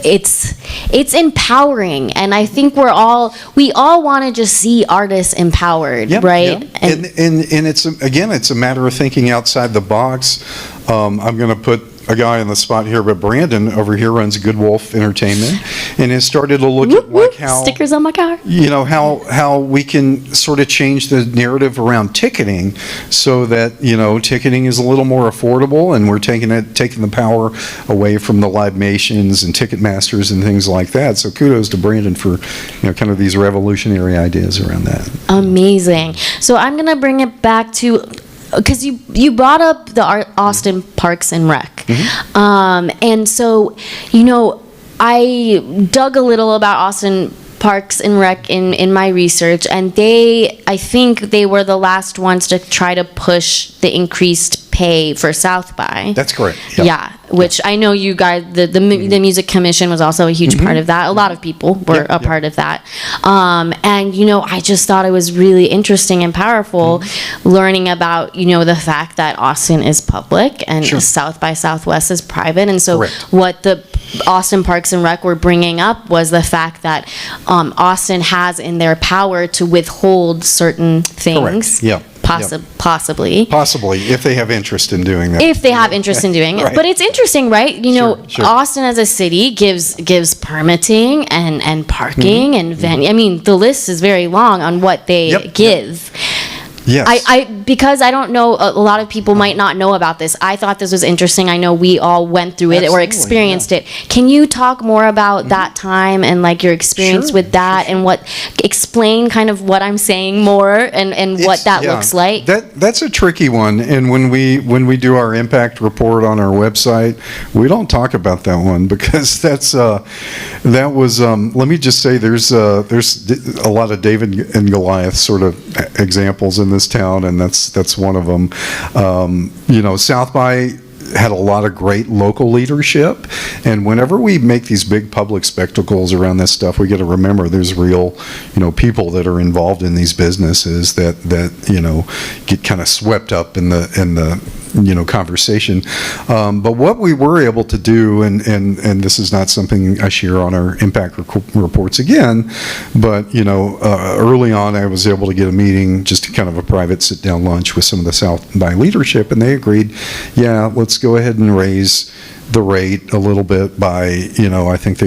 it's empowering, and I think we all want to just see artists empowered, right? Yeah. And it's a matter of thinking outside the box. I'm going to put a guy on the spot here, but Brandon over here runs Good Wolf Entertainment and has started to look at like how stickers on my car. How we can sort of change the narrative around ticketing so that ticketing is a little more affordable, and we're taking the power away from the Live Nations and Ticketmasters and things like that. So kudos to Brandon for kind of these revolutionary ideas around that. Amazing. So I'm gonna bring it back to, because you brought up the Austin Parks and Rec, and so I dug a little about Austin Parks and Rec in my research, and I think they were the last ones to try to push the increased pay for South by. That's correct. Yeah, which I know you guys, the Music Commission was also a huge part of that. A lot of people were a part of that. And, I just thought it was really interesting and powerful learning about, the fact that Austin is public and South by Southwest is private. And so what the Austin Parks and Rec were bringing up was the fact that Austin has in their power to withhold certain things. Correct. Yeah. Possibly, if they have interest in doing that. If they have interest in doing it. Right. But it's interesting, right? Sure. Austin as a city gives permitting and parking and venue. I mean, the list is very long on what they give. Yes. Because I don't know, a lot of people might not know about this. I thought this was interesting. I know we all went through it or experienced it. Can you talk more about that time and like your experience with that and explain kind of what I'm saying more and what that looks like? That's a tricky one. And when we do our impact report on our website, we don't talk about that one because that was let me just say there's a lot of David and Goliath sort of examples in this town, and that's one of them. South by had a lot of great local leadership, and whenever we make these big public spectacles around this stuff, we got to remember there's real people that are involved in these businesses that get kind of swept up in the conversation. But what we were able to do, and this is not something I share on our impact reports again, but early on I was able to get a meeting, just kind of a private sit-down lunch with some of the South by leadership, and they agreed, let's go ahead and raise the rate a little bit by, I think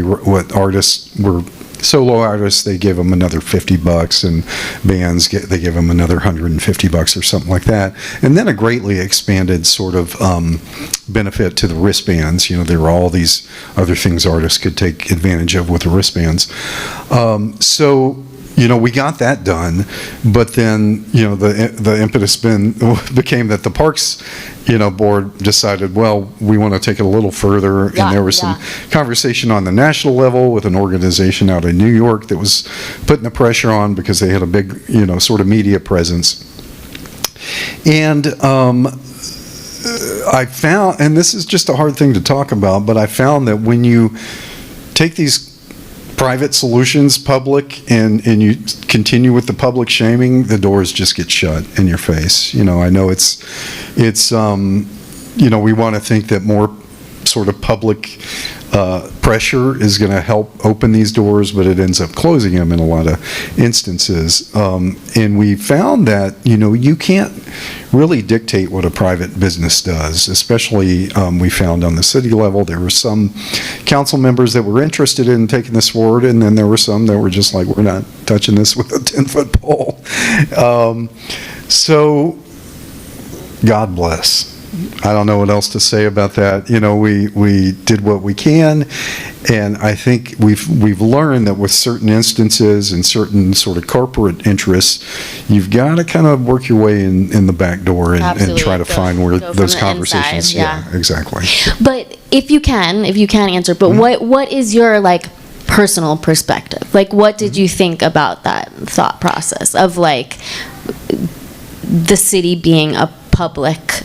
artists were solo artists, they give them another $50, and bands they give them another $150 or something like that. And then a greatly expanded sort of benefit to the wristbands. There were all these other things artists could take advantage of with the wristbands. So we got that done, but then, the impetus became that the Parks, board decided, well, we want to take it a little further, and there was some conversation on the national level with an organization out in New York that was putting the pressure on because they had a big, sort of media presence. And I found, and this is just a hard thing to talk about, but I found that when you take these private solutions public and you continue with the public shaming, the doors just get shut in your face. I know it's we want to think that more sort of public pressure is going to help open these doors, but it ends up closing them in a lot of instances. And we found that, you can't really dictate what a private business does, especially we found on the city level. There were some council members that were interested in taking this forward, and then there were some that were just like, we're not touching this with a 10-foot pole. So, God bless. I don't know what else to say about that. We did what we can, and I think we've learned that with certain instances and certain sort of corporate interests, you've got to kind of work your way in the back door and try to find where those conversations. Yeah, exactly. But if you can answer, but what is your personal perspective? What did you think about that thought process of the city being a public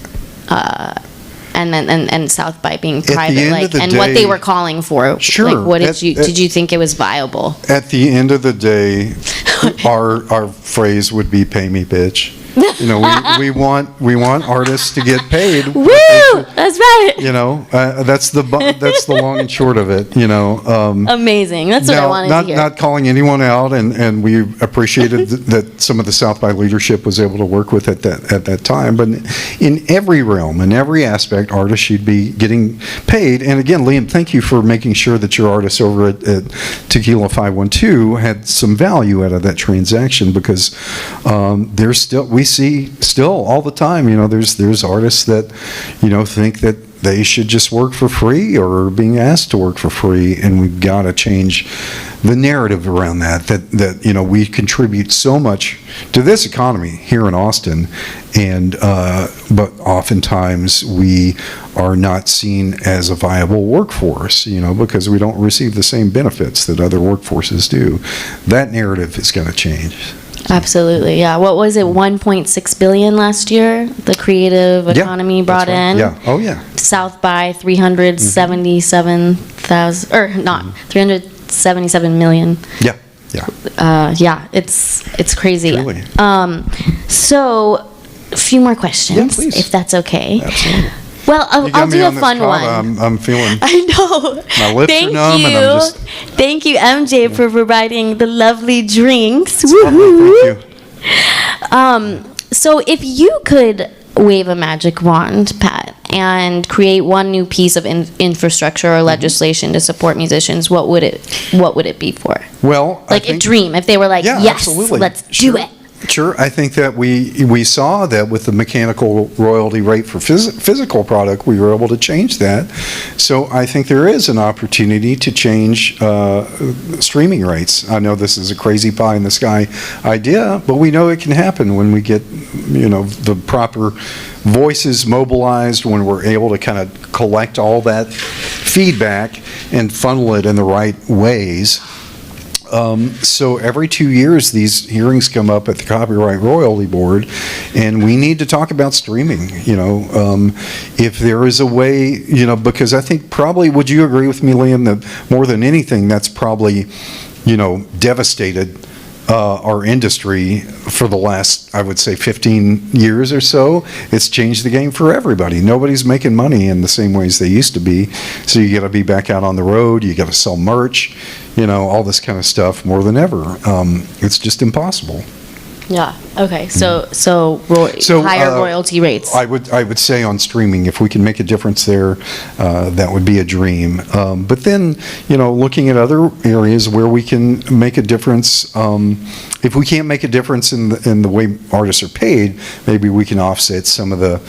and South by being private, and what they were calling for? Sure. What did you think it was viable? At the end of the day, our phrase would be "pay me, bitch." We want artists to get paid. Woo! That's right. That's the long and short of it. Amazing. That's what I wanted to hear. Not calling anyone out, and we appreciated that some of the South by leadership was able to work with at that time. But in every realm, in every aspect, artists should be getting paid. And again, Liam, thank you for making sure that your artists over at Tequila 512 had some value out of that transaction, because we see still all the time, there's artists that, think that they should just work for free or are being asked to work for free, and we've got to change the narrative around that we contribute so much to this economy here in Austin, and but oftentimes we are not seen as a viable workforce, because we don't receive the same benefits that other workforces do. That narrative is going to change. Absolutely, yeah. What was it, 1.6 billion last year? The creative economy brought in. Yeah. Oh, yeah. South by 377,000, or not 377 million. Yeah. Yeah, it's crazy. Truly. So, a few more questions, please. if that's okay. Absolutely. Well, I'll do a fun one. I'm feeling. I know. My lips are numb, and I'm just. Thank you, MJ, for providing the lovely drinks. Thank you. So, if you could wave a magic wand, Pat, and create one new piece of infrastructure or legislation to support musicians, what would it be for? Well, a dream. If they were like, yes, absolutely. Let's do it. Sure. I think that we saw that with the mechanical royalty rate for physical product, we were able to change that. So I think there is an opportunity to change streaming rates. I know this is a crazy pie in the sky idea, but we know it can happen when we get, the proper voices mobilized, when we're able to kind of collect all that feedback and funnel it in the right ways. So every 2 years, these hearings come up at the Copyright Royalty Board, and we need to talk about streaming. If there is a way, because I think probably, would you agree with me, Liam, that more than anything, that's probably, devastated our industry for the last, I would say, 15 years or so. It's changed the game for everybody. Nobody's making money in the same ways they used to be. So you got to be back out on the road. You got to sell merch, all this kind of stuff more than ever. It's just impossible. Yeah. Okay. So higher royalty rates. I would say on streaming, if we can make a difference there, that would be a dream. But then, looking at other areas where we can make a difference. If we can't make a difference in the way artists are paid, maybe we can offset some of the,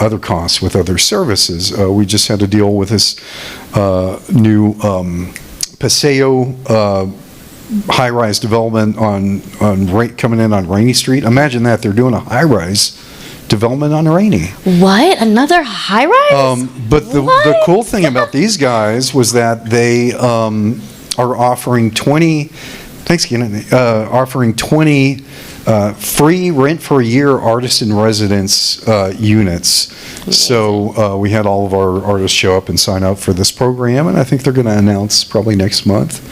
other costs with other services. We just had to deal with this new Paseo high-rise development coming in on Rainy Street. Imagine that, they're doing a high-rise development on Rainy. What? Another high rise? But the cool thing about these guys was that they are offering 20 free rent for a year artist in residence units. So we had all of our artists show up and sign up for this program, and I think they're going to announce probably next month.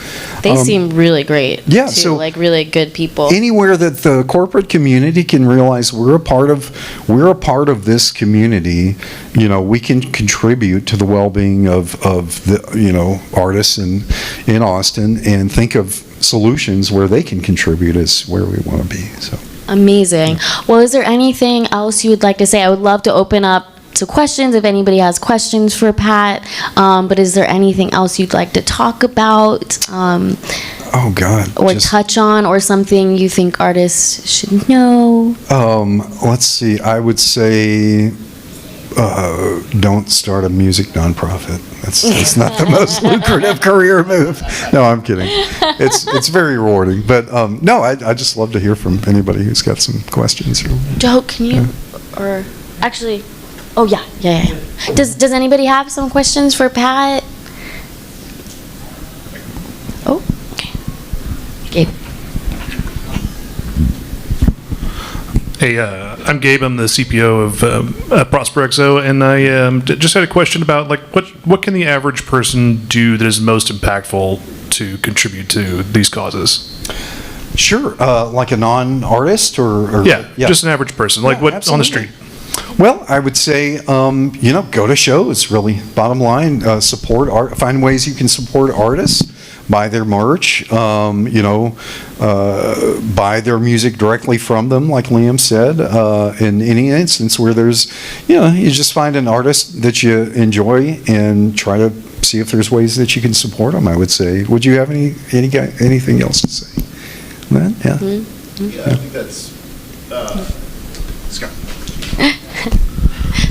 They seem really great. Yeah, too, so like really good people. Anywhere that the corporate community can realize we're a part of this community, we can contribute to the well-being of the artists in Austin, and think of solutions where they can contribute is where we want to be. So amazing. Well, is there anything else you would like to say? I would love to open up to questions if anybody has questions for Pat. But is there anything else you'd like to talk about? Oh God. Or touch on, or something you think artists should know? Let's see. I would say don't start a music nonprofit. That's not the most lucrative career move. No, I'm kidding. It's very rewarding. But no, I just love to hear from anybody who's got some questions. Joe, can you, or actually, oh yeah. Does anybody have some questions for Pat? Oh, okay. Gabe. Hey, I'm Gabe. I'm the CPO of Prosper XO, and I just had a question about what can the average person do that is most impactful to contribute to these causes? Sure, like a non-artist or yeah, just an average person, what absolutely. on the street. Well, I would say, go to shows, really, bottom line. Support art, find ways you can support artists, buy their merch, buy their music directly from them, like Liam said. In any instance where there's, you just find an artist that you enjoy and try to see if there's ways that you can support them, I would say. Would you have anything else to say? Matt? Yeah. Mm-hmm. Yeah, I think that's, Scott.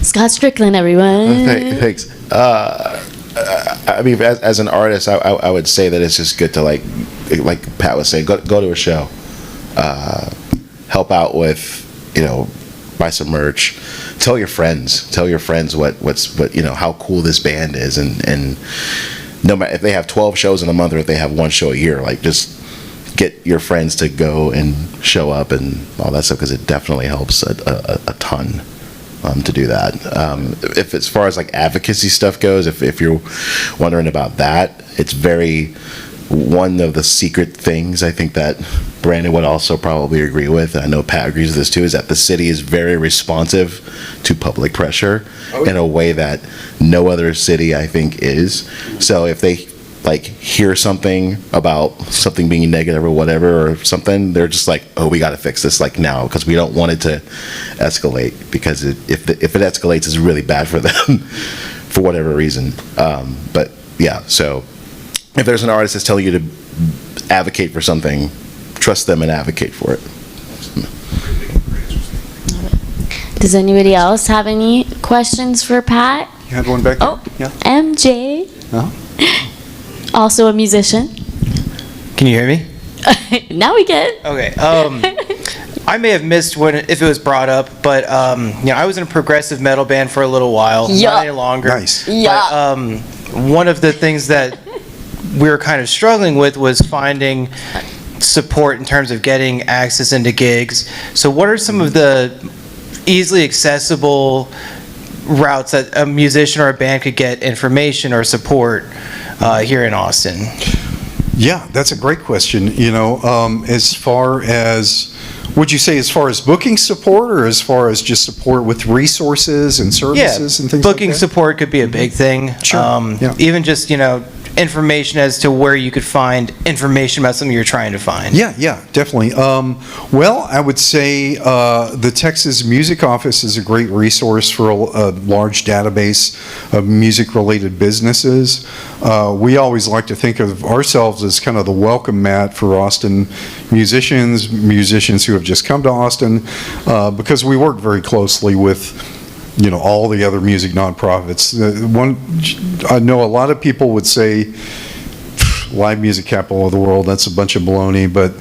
Scott Strickland, everyone. Thanks. I mean, as an artist, I would say that it's just good to like Pat was saying, go to a show, help out with, buy some merch, tell your friends what how cool this band is, and no matter if they have 12 shows in a month or if they have one show a year, just get your friends to go and show up and all that stuff, because it definitely helps a ton. To do that. If as far as advocacy stuff goes, if you're wondering about that, it's one of the secret things I think that Brandon would also probably agree with, and I know Pat agrees with this too, is that the city is very responsive to public pressure in a way that no other city I think is. So if they hear something about something being negative or whatever or something, they're just oh, we got to fix this now, because we don't want it to escalate, because if it escalates, it's really bad for them for whatever reason. But yeah, so if there's an artist that's telling you to advocate for something, trust them and advocate for it. Does anybody else have any questions for Pat? You had one back there? Oh, yeah. MJ. Oh. Also a musician. Can you hear me? Now we can. Okay. I may have missed if it was brought up, but I was in a progressive metal band for a little while. Yeah. Not any longer. Nice. Yeah. But, one of the things that we were kind of struggling with was finding support in terms of getting access into gigs. So what are some of the easily accessible routes that a musician or a band could get information or support here in Austin? Yeah, that's a great question. As far as, would you say as far as booking support, or as far as just support with resources and services and things booking like that? support could be a big thing. Sure. Yeah. Even just, information as to where you could find information about something you're trying to find. Yeah, definitely. Well, I would say the Texas Music Office is a great resource for a large database of music-related businesses. We always like to think of ourselves as kind of the welcome mat for Austin musicians who have just come to Austin, because we work very closely with all the other music nonprofits. I know a lot of people would say, live music capital of the world. That's a bunch of baloney. But,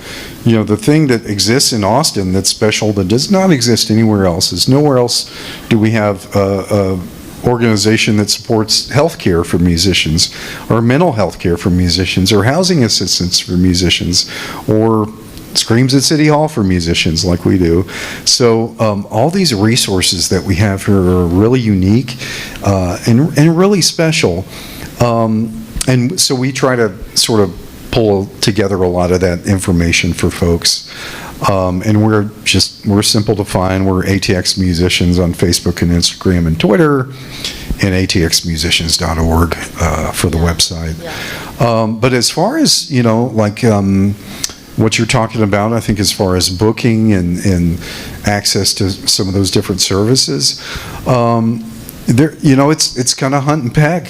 the thing that exists in Austin that's special that does not exist anywhere else is nowhere else do we have a organization that supports health care for musicians, or mental health care for musicians, or housing assistance for musicians, or Screams at City Hall for musicians like we do. So all these resources that we have here are really unique and really special. And so we try to sort of pull together a lot of that information for folks. And we're simple to find. We're ATX Musicians on Facebook and Instagram and Twitter, and atxmusicians.org for the website. But as far as, what you're talking about, I think as far as booking and access to some of those different services, it's kind of hunt and peck.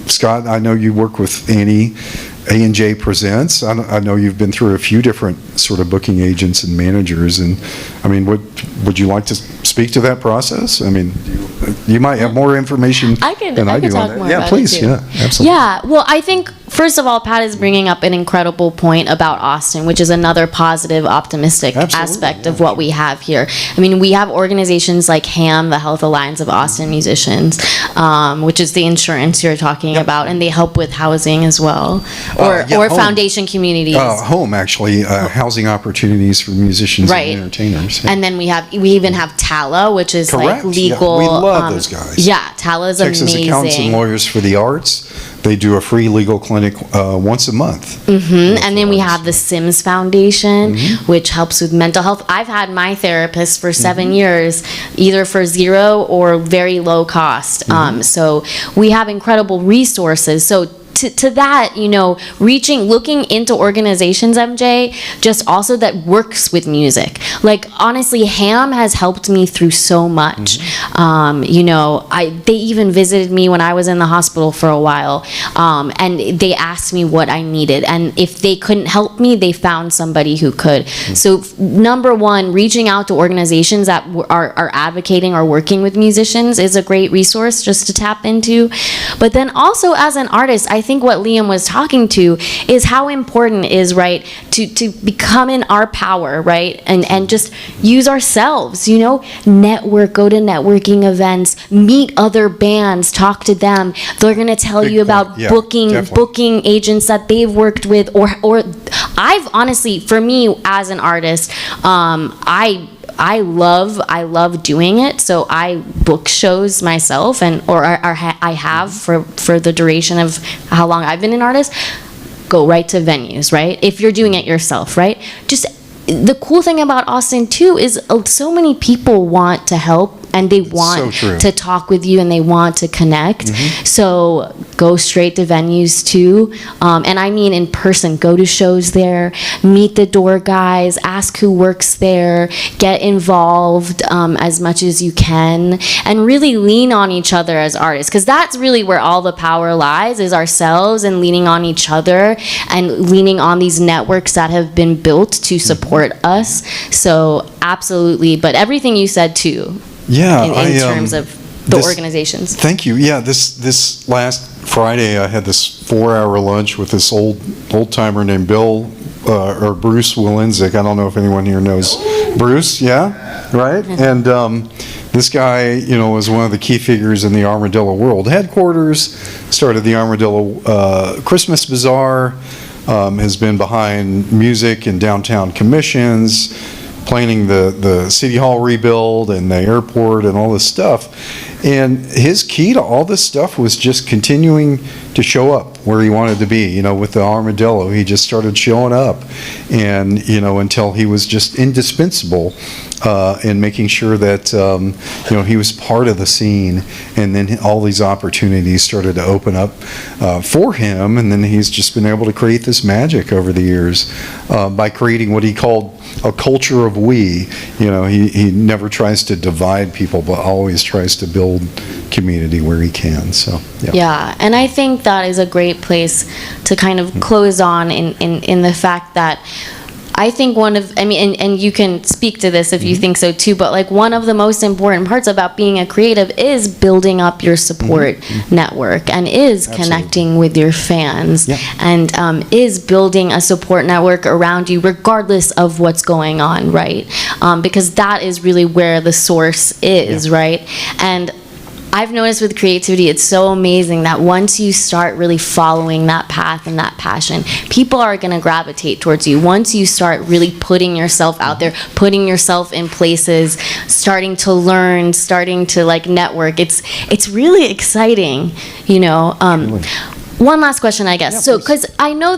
Scott, I know you work with Annie. A&J Presents. I know you've been through a few different sort of booking agents and managers, and I mean, would you like to speak to that process? I mean, you might have more information than I do on that. Yeah, please. Yeah, absolutely. Yeah. Well, I think first of all, Pat is bringing up an incredible point about Austin, which is another positive, optimistic aspect of what we have here. I mean, we have organizations like HAM, the Health Alliance of Austin Musicians, which is the insurance you're talking about, and they help with housing as well. Or foundation communities. Home, actually, housing opportunities for musicians and entertainers. Yeah. And then we even have TALA, which is like legal. Yeah, we love those guys. Yeah, TALA is amazing. Texas Accountants and Lawyers for the Arts. They do a free legal clinic once a month. Mm-hmm. And then we have the Sims Foundation, which helps with mental health. I've had my therapist for 7 years, either for zero or very low cost. So we have incredible resources. So to that, looking into organizations, MJ, just also that works with music. Like, honestly, HAM has helped me through so much. They even visited me when I was in the hospital for a while, and they asked me what I needed. And if they couldn't help me, they found somebody who could. So, number one, reaching out to organizations that are advocating or working with musicians is a great resource just to tap into. But then also, as an artist, I think what Liam was talking to is how important it is, right, to become in our power, right, and just use ourselves, network, go to networking events, meet other bands, talk to them. They're going to tell you about booking agents that they've worked with, or I've honestly, for me as an artist, I love doing it, so I book shows myself, I have for the duration of how long I've been an artist. Go right to venues, right? If you're doing it yourself, right? Just the cool thing about Austin too is so many people want to help, and they want to talk with you, and they want to connect. So go straight to venues too, and I mean in person. Go to shows there, meet the door guys, ask who works there, get involved as much as you can, and really lean on each other as artists, because that's really where all the power lies, is ourselves, and leaning on each other and leaning on these networks that have been built to support us. So absolutely, but everything you said too. Yeah, in terms of the organizations. Thank you. Yeah, this last Friday I had this 4-hour lunch with this old timer named Bill or Bruce Wilenzik. I don't know if anyone here knows Bruce. Yeah, right. And this guy, was one of the key figures in the Armadillo World headquarters. Started the Armadillo Christmas Bazaar. Has been behind music and downtown commissions, planning the City Hall rebuild and the airport and all this stuff. And his key to all this stuff was just continuing to show up where he wanted to be. With the Armadillo, he just started showing up, and until he was just indispensable in making sure that he was part of the scene. And then all these opportunities started to open up for him, and then he's just been able to create this magic over the years by creating what he called a culture of we. He never tries to divide people, but always tries to build community where he can. So yeah, and I think that is a great place to kind of close on in the fact that I think and you can speak to this if you think so too, but like one of the most important parts about being a creative is building up your support network, and is connecting with your fans, and is building a support network around you regardless of what's going on, right? Because that is really where the source is, right? And I've noticed with creativity, it's so amazing that once you start really following that path and that passion, people are going to gravitate towards you. Once you start really putting yourself out there, putting yourself in places, starting to learn, starting to like network, it's really exciting, you know. One last question, I guess. Yeah, so, because I know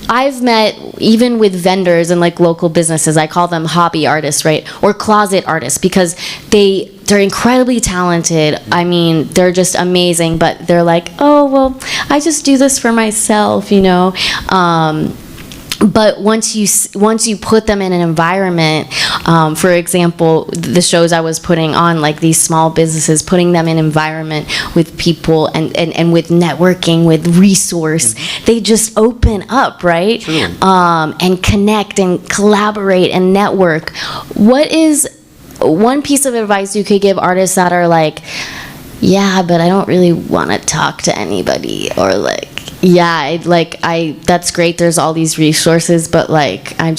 I've met, even with vendors and like local businesses, I call them hobby artists, right? Or closet artists, because they're incredibly talented. I mean, they're just amazing, but they're like, oh, well, I just do this for myself, you know? But once you put them in an environment, for example, the shows I was putting on, like these small businesses, putting them in environment with people and with networking, with resource, they just open up, right? And connect and collaborate and network. What is one piece of advice you could give artists that are like, yeah, but I don't really want to talk to anybody, or like, yeah, that's great, there's all these resources, but like I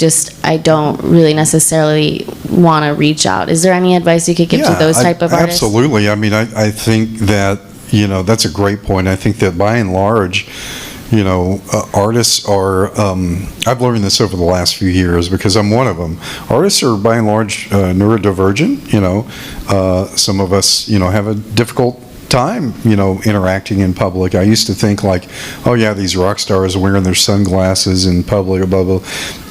don't really necessarily want to reach out. Is there any advice you could give to those type of artists? Absolutely. I mean, I think that, you know, that's a great point. I think that by and large, you know, artists are, I've learned this over the last few years because I'm one of them. Artists are by and large neurodivergent, you know. Some of us, you know, have a difficult time, you know, interacting in public. I used to think like, oh yeah, these rock stars wearing their sunglasses in public, blah, blah.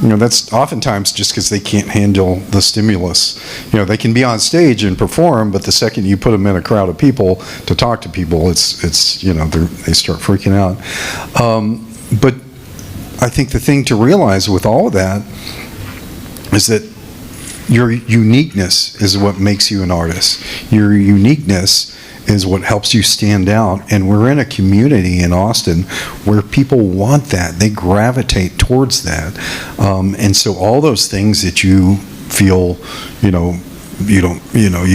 You know, that's oftentimes just because they can't handle the stimulus. You know, they can be on stage and perform, but the second you put them in a crowd of people to talk to people, it's you know, they start freaking out. But I think the thing to realize with all of that is that your uniqueness is what makes you an artist. Your uniqueness is what helps you stand out, and we're in a community in Austin where people want that. They gravitate towards that, and so all those things that you feel, you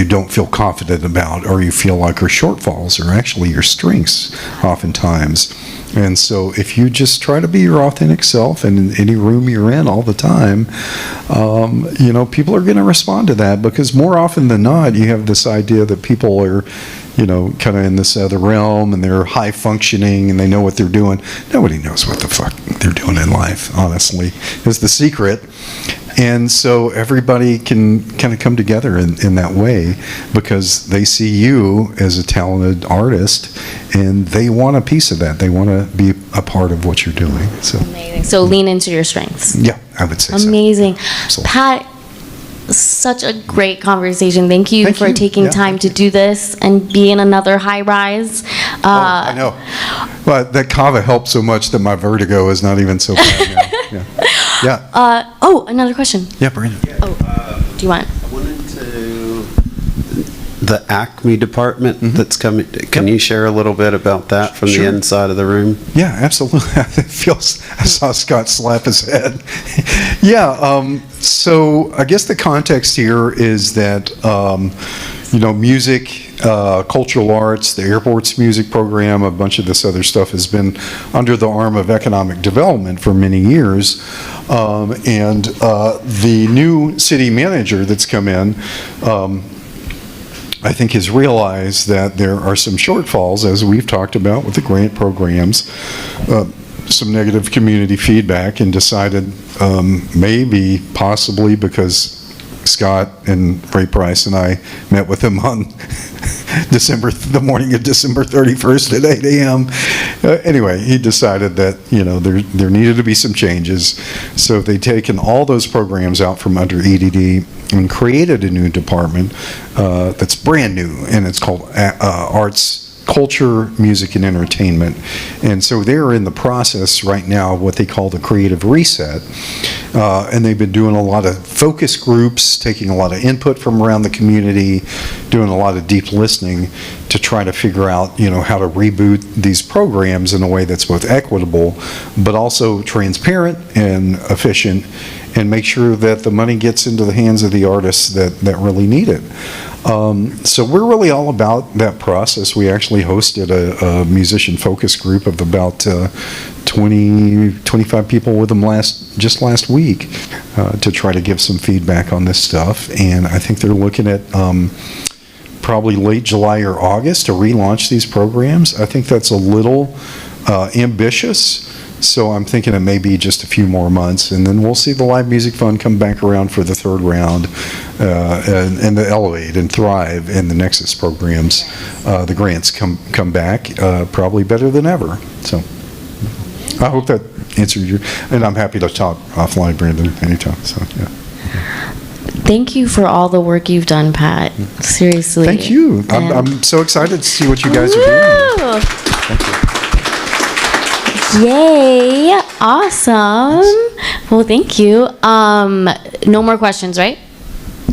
don't feel confident about, or you feel like are shortfalls, are actually your strengths oftentimes. And so if you just try to be your authentic self, and in any room you're in all the time, you know, people are going to respond to that, because more often than not, you have this idea that people are, you know, kind of in this other realm, and they're high functioning, and they know what they're doing. Nobody knows what the fuck they're doing in life, honestly, is the secret. And so everybody can kind of come together in that way, because they see you as a talented artist, and they want a piece of that. They want to be a part of what you're doing. So amazing. So lean into your strengths. Yeah, I would say amazing. So. Pat, such a great conversation. Thank you for taking time to do this and be in another high rise. I know. Well, that kava helped so much that my vertigo is not even so bad now. Yeah. Another question. Yeah, Brandon. Do you want? I wanted to, the Acme department that's coming, can you share a little bit about that from the inside of the room? Yeah, absolutely. It feels, I saw Scott slap his head. Yeah, so I guess the context here is that, you know, music, cultural arts, the airport's music program, a bunch of this other stuff has been under the arm of economic development for many years. And the new city manager that's come in, I think has realized that there are some shortfalls, as we've talked about with the grant programs, some negative community feedback, and decided maybe, possibly, because Scott and Ray Price and I met with him on the morning of December 31st at 8 a.m. Anyway, he decided that, you know, there needed to be some changes. So they've taken all those programs out from under EDD and created a new department that's brand new, and it's called Arts culture, music, and entertainment. And so they're in the process right now of what they call the creative reset. And they've been doing a lot of focus groups, taking a lot of input from around the community, doing a lot of deep listening to try to figure out, how to reboot these programs in a way that's both equitable, but also transparent and efficient, and make sure that the money gets into the hands of the artists that really need it. So we're really all about that process. We actually hosted a musician focus group of about 25 people with them just last week to try to give some feedback on this stuff. And I think they're looking at probably late July or August to relaunch these programs. I think that's a little ambitious. So I'm thinking it may be just a few more months, and then we'll see the Live Music Fund come back around for the third round, and the Elevate and Thrive and the Nexus programs, the grants come back probably better than ever. So I hope that answered your, and I'm happy to talk offline, Brandon, anytime. So yeah. Thank you for all the work you've done, Pat. Seriously. Thank you. I'm so excited to see what you guys are doing. Thank you. Yay! Awesome. Well, thank you. No more questions, right?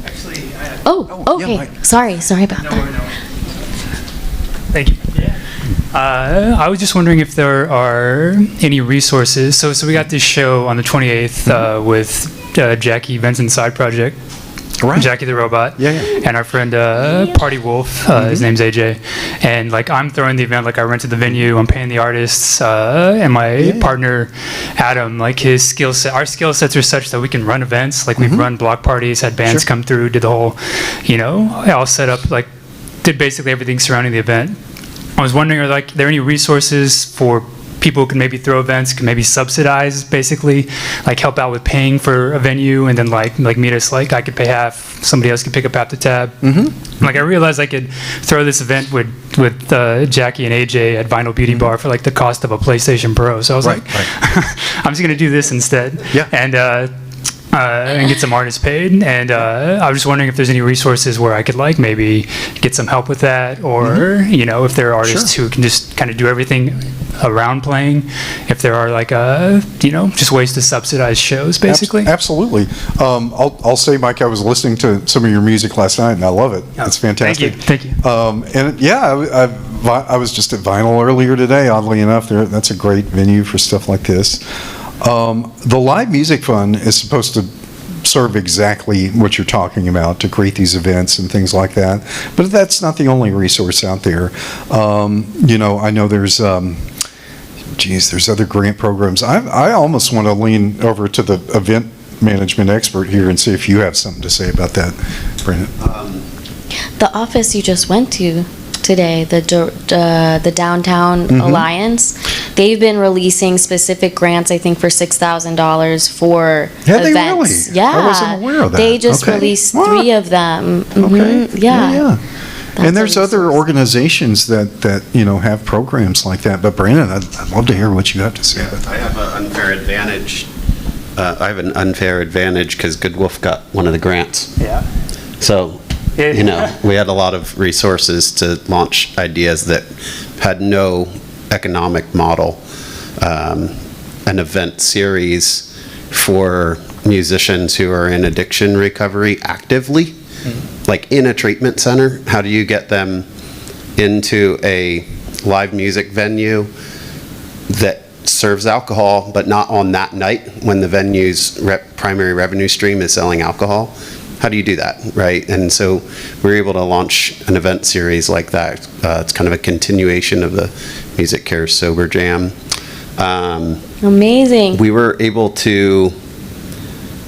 Actually, Okay. Mike. Sorry about that. Thank you. I was just wondering if there are any resources. So we got this show on the 28th with Jackie Benson's side project. Right. Jackie the Robot. Yeah. And our friend Party Wolf, his name's AJ. And like I'm throwing the event, like I rented the venue, I'm paying the artists, and my partner Adam, like his skill set, our skill sets are such that we can run events. Like we've run block parties, had bands come through, did the whole, all set up, like did basically everything surrounding the event. I was wondering, are there any resources for people who can maybe throw events, can maybe subsidize, basically, like help out with paying for a venue, and then like meet us, like I could pay half, somebody else could pick up half the tab. Like I realized I could throw this event with Jackie and AJ at Vinyl Beauty Bar for like the cost of a PlayStation Pro. So I was I'm just gonna do this instead. Yeah. And get some artists paid. And I was just wondering if there's any resources where I could like maybe get some help with that, or if there are artists who can just kind of do everything around playing, if there are like just ways to subsidize shows, basically. Absolutely. I'll say, Mike, I was listening to some of your music last night, and I love it. It's fantastic. Thank you. And yeah, I was just at Vinyl earlier today. Oddly enough, that's a great venue for stuff like this. The Live Music Fund is supposed to serve exactly what you're talking about, to create these events and things like that. But that's not the only resource out there. I know there's other grant programs. I almost want to lean over to the event management expert here and see if you have something to say about that, Brandon. The office you just went to today, the Downtown Alliance, they've been releasing specific grants, I think, for $6,000 for events. They really? Yeah. I wasn't aware of that. They just Okay. released What? 3 of them. Okay. Yeah. And there's other organizations that have programs like that. But Brandon, I'd love to hear what you have to say. I have an unfair advantage. Because Good Wolf got one of the grants. Yeah. So, we had a lot of resources to launch ideas that had no economic model. An event series for musicians who are in addiction recovery actively, like in a treatment center. How do you get them into a live music venue that serves alcohol, but not on that night when the venue's primary revenue stream is selling alcohol? How do you do that, right? And so we're able to launch an event series like that. It's kind of a continuation of the Music Cares Sober Jam. Amazing. We were able to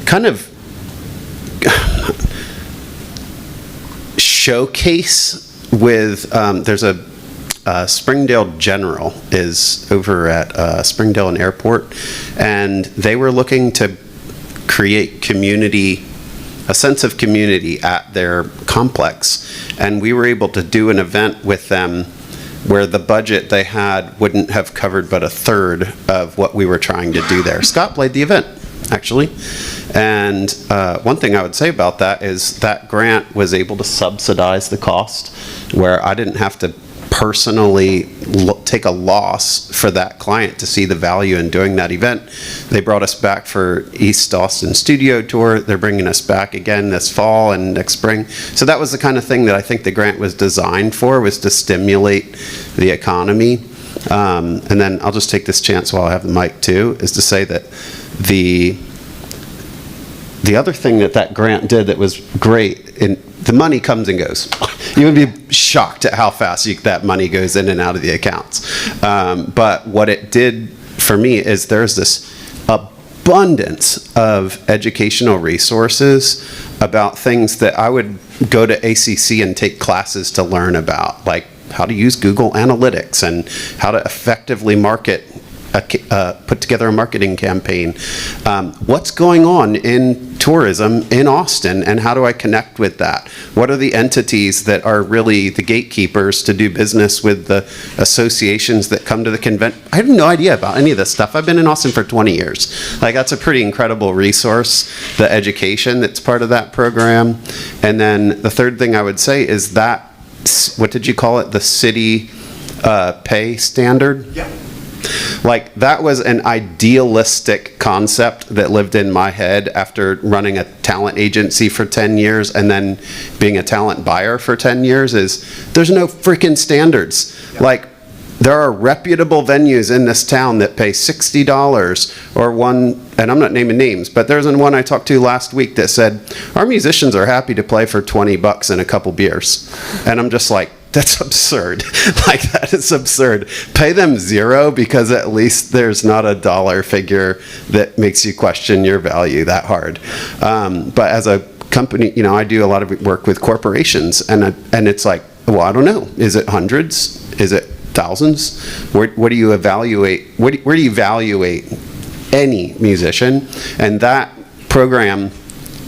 kind of showcase with, there's a Springdale General is over at Springdale and Airport, and they were looking to create a sense of community at their complex, and we were able to do an event with them where the budget they had wouldn't have covered but a third of what we were trying to do there. Scott played the event, actually, and one thing I would say about that is that grant was able to subsidize the cost, where I didn't have to personally take a loss for that client to see the value in doing that event. They brought us back for East Austin Studio Tour. They're bringing us back again this fall and next spring. So that was the kind of thing that I think the grant was designed for, was to stimulate the economy. And then I'll just take this chance while I have the mic too, is to say that the other thing that grant did that was great, and the money comes and goes. You would be shocked at how fast that money goes in and out of the accounts. But what it did for me is there's this abundance of educational resources about things that I would go to ACC and take classes to learn about, like how to use Google Analytics and how to effectively market, put together a marketing campaign. What's going on in tourism in Austin, and how do I connect with that? What are the entities that are really the gatekeepers to do business with the associations that come to the convention? I have no idea about any of this stuff. I've been in Austin for 20 years. Like, that's a pretty incredible resource, the education that's part of that program. And then the third thing I would say is that, what did you call it? The city pay standard? Yeah. Like, that was an idealistic concept that lived in my head after running a talent agency for 10 years and then being a talent buyer for 10 years, is there's no freaking standards. Yeah. Like, there are reputable venues in this town that pay $60 or one, and I'm not naming names, but there's one I talked to last week that said, our musicians are happy to play for $20 and a couple beers. And I'm just like, that's absurd. Like, that is absurd. Pay them $0, because at least there's not a dollar figure that makes you question your value that hard. But as a company, I do a lot of work with corporations, and it's like, well, I don't know. Is it hundreds? Is it thousands? Where do you evaluate? Where do you evaluate any musician? And that program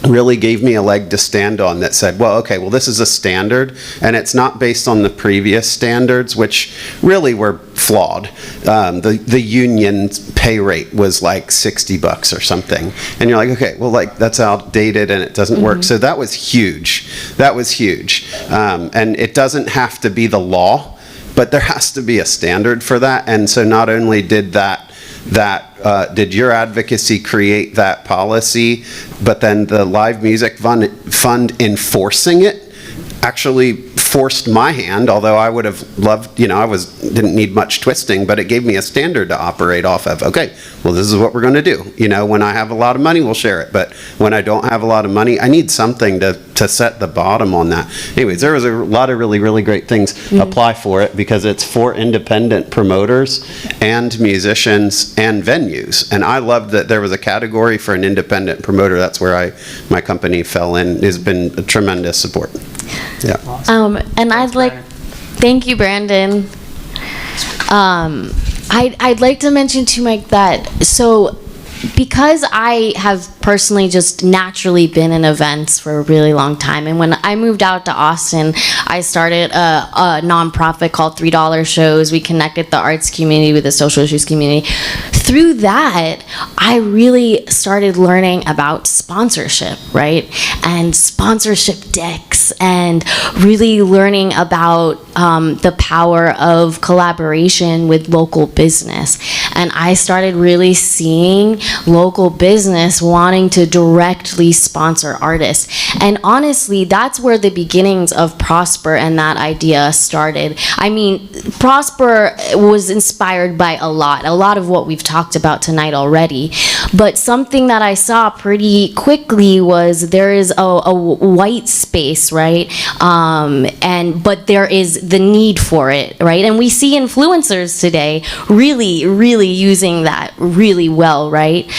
really gave me a leg to stand on that said, well, okay, well, this is a standard, and it's not based on the previous standards, which really were flawed. The union pay rate was like $60 or something, and you're like, okay, well, like, that's outdated and it doesn't work. So that was huge. And it doesn't have to be the law, but there has to be a standard for that. And so not only did did your advocacy create that policy, but then the Live Music Fund enforcing it actually forced my hand, although I would have loved, didn't need much twisting, but it gave me a standard to operate off of. Okay, well, this is what we're going to do. When I have a lot of money, we'll share it. But when I don't have a lot of money, I need something to set the bottom on that. Anyways, there was a lot of really, really great things. Apply for it, because it's for independent promoters and musicians and venues. And I loved that there was a category for an independent promoter. That's where my company fell in. It's been a tremendous support. Yeah. And thank you, Brandon. I'd like to mention too, Mike, that because I have personally just naturally been in events for a really long time, and when I moved out to Austin, I started a nonprofit called $3 Shows. We connected the arts community with the social issues community. Through that, I really started learning about sponsorship, right? And sponsorship decks, and really learning about the power of collaboration with local business. And I started really seeing local business wanting to directly sponsor artists. And honestly, that's where the beginnings of Prosper and that idea started. I mean, Prosper was inspired by a lot of what we've talked about tonight already. But something that I saw pretty quickly was there is a white space, right? But there is the need for it, right? And we see influencers today really, really using that really well, right?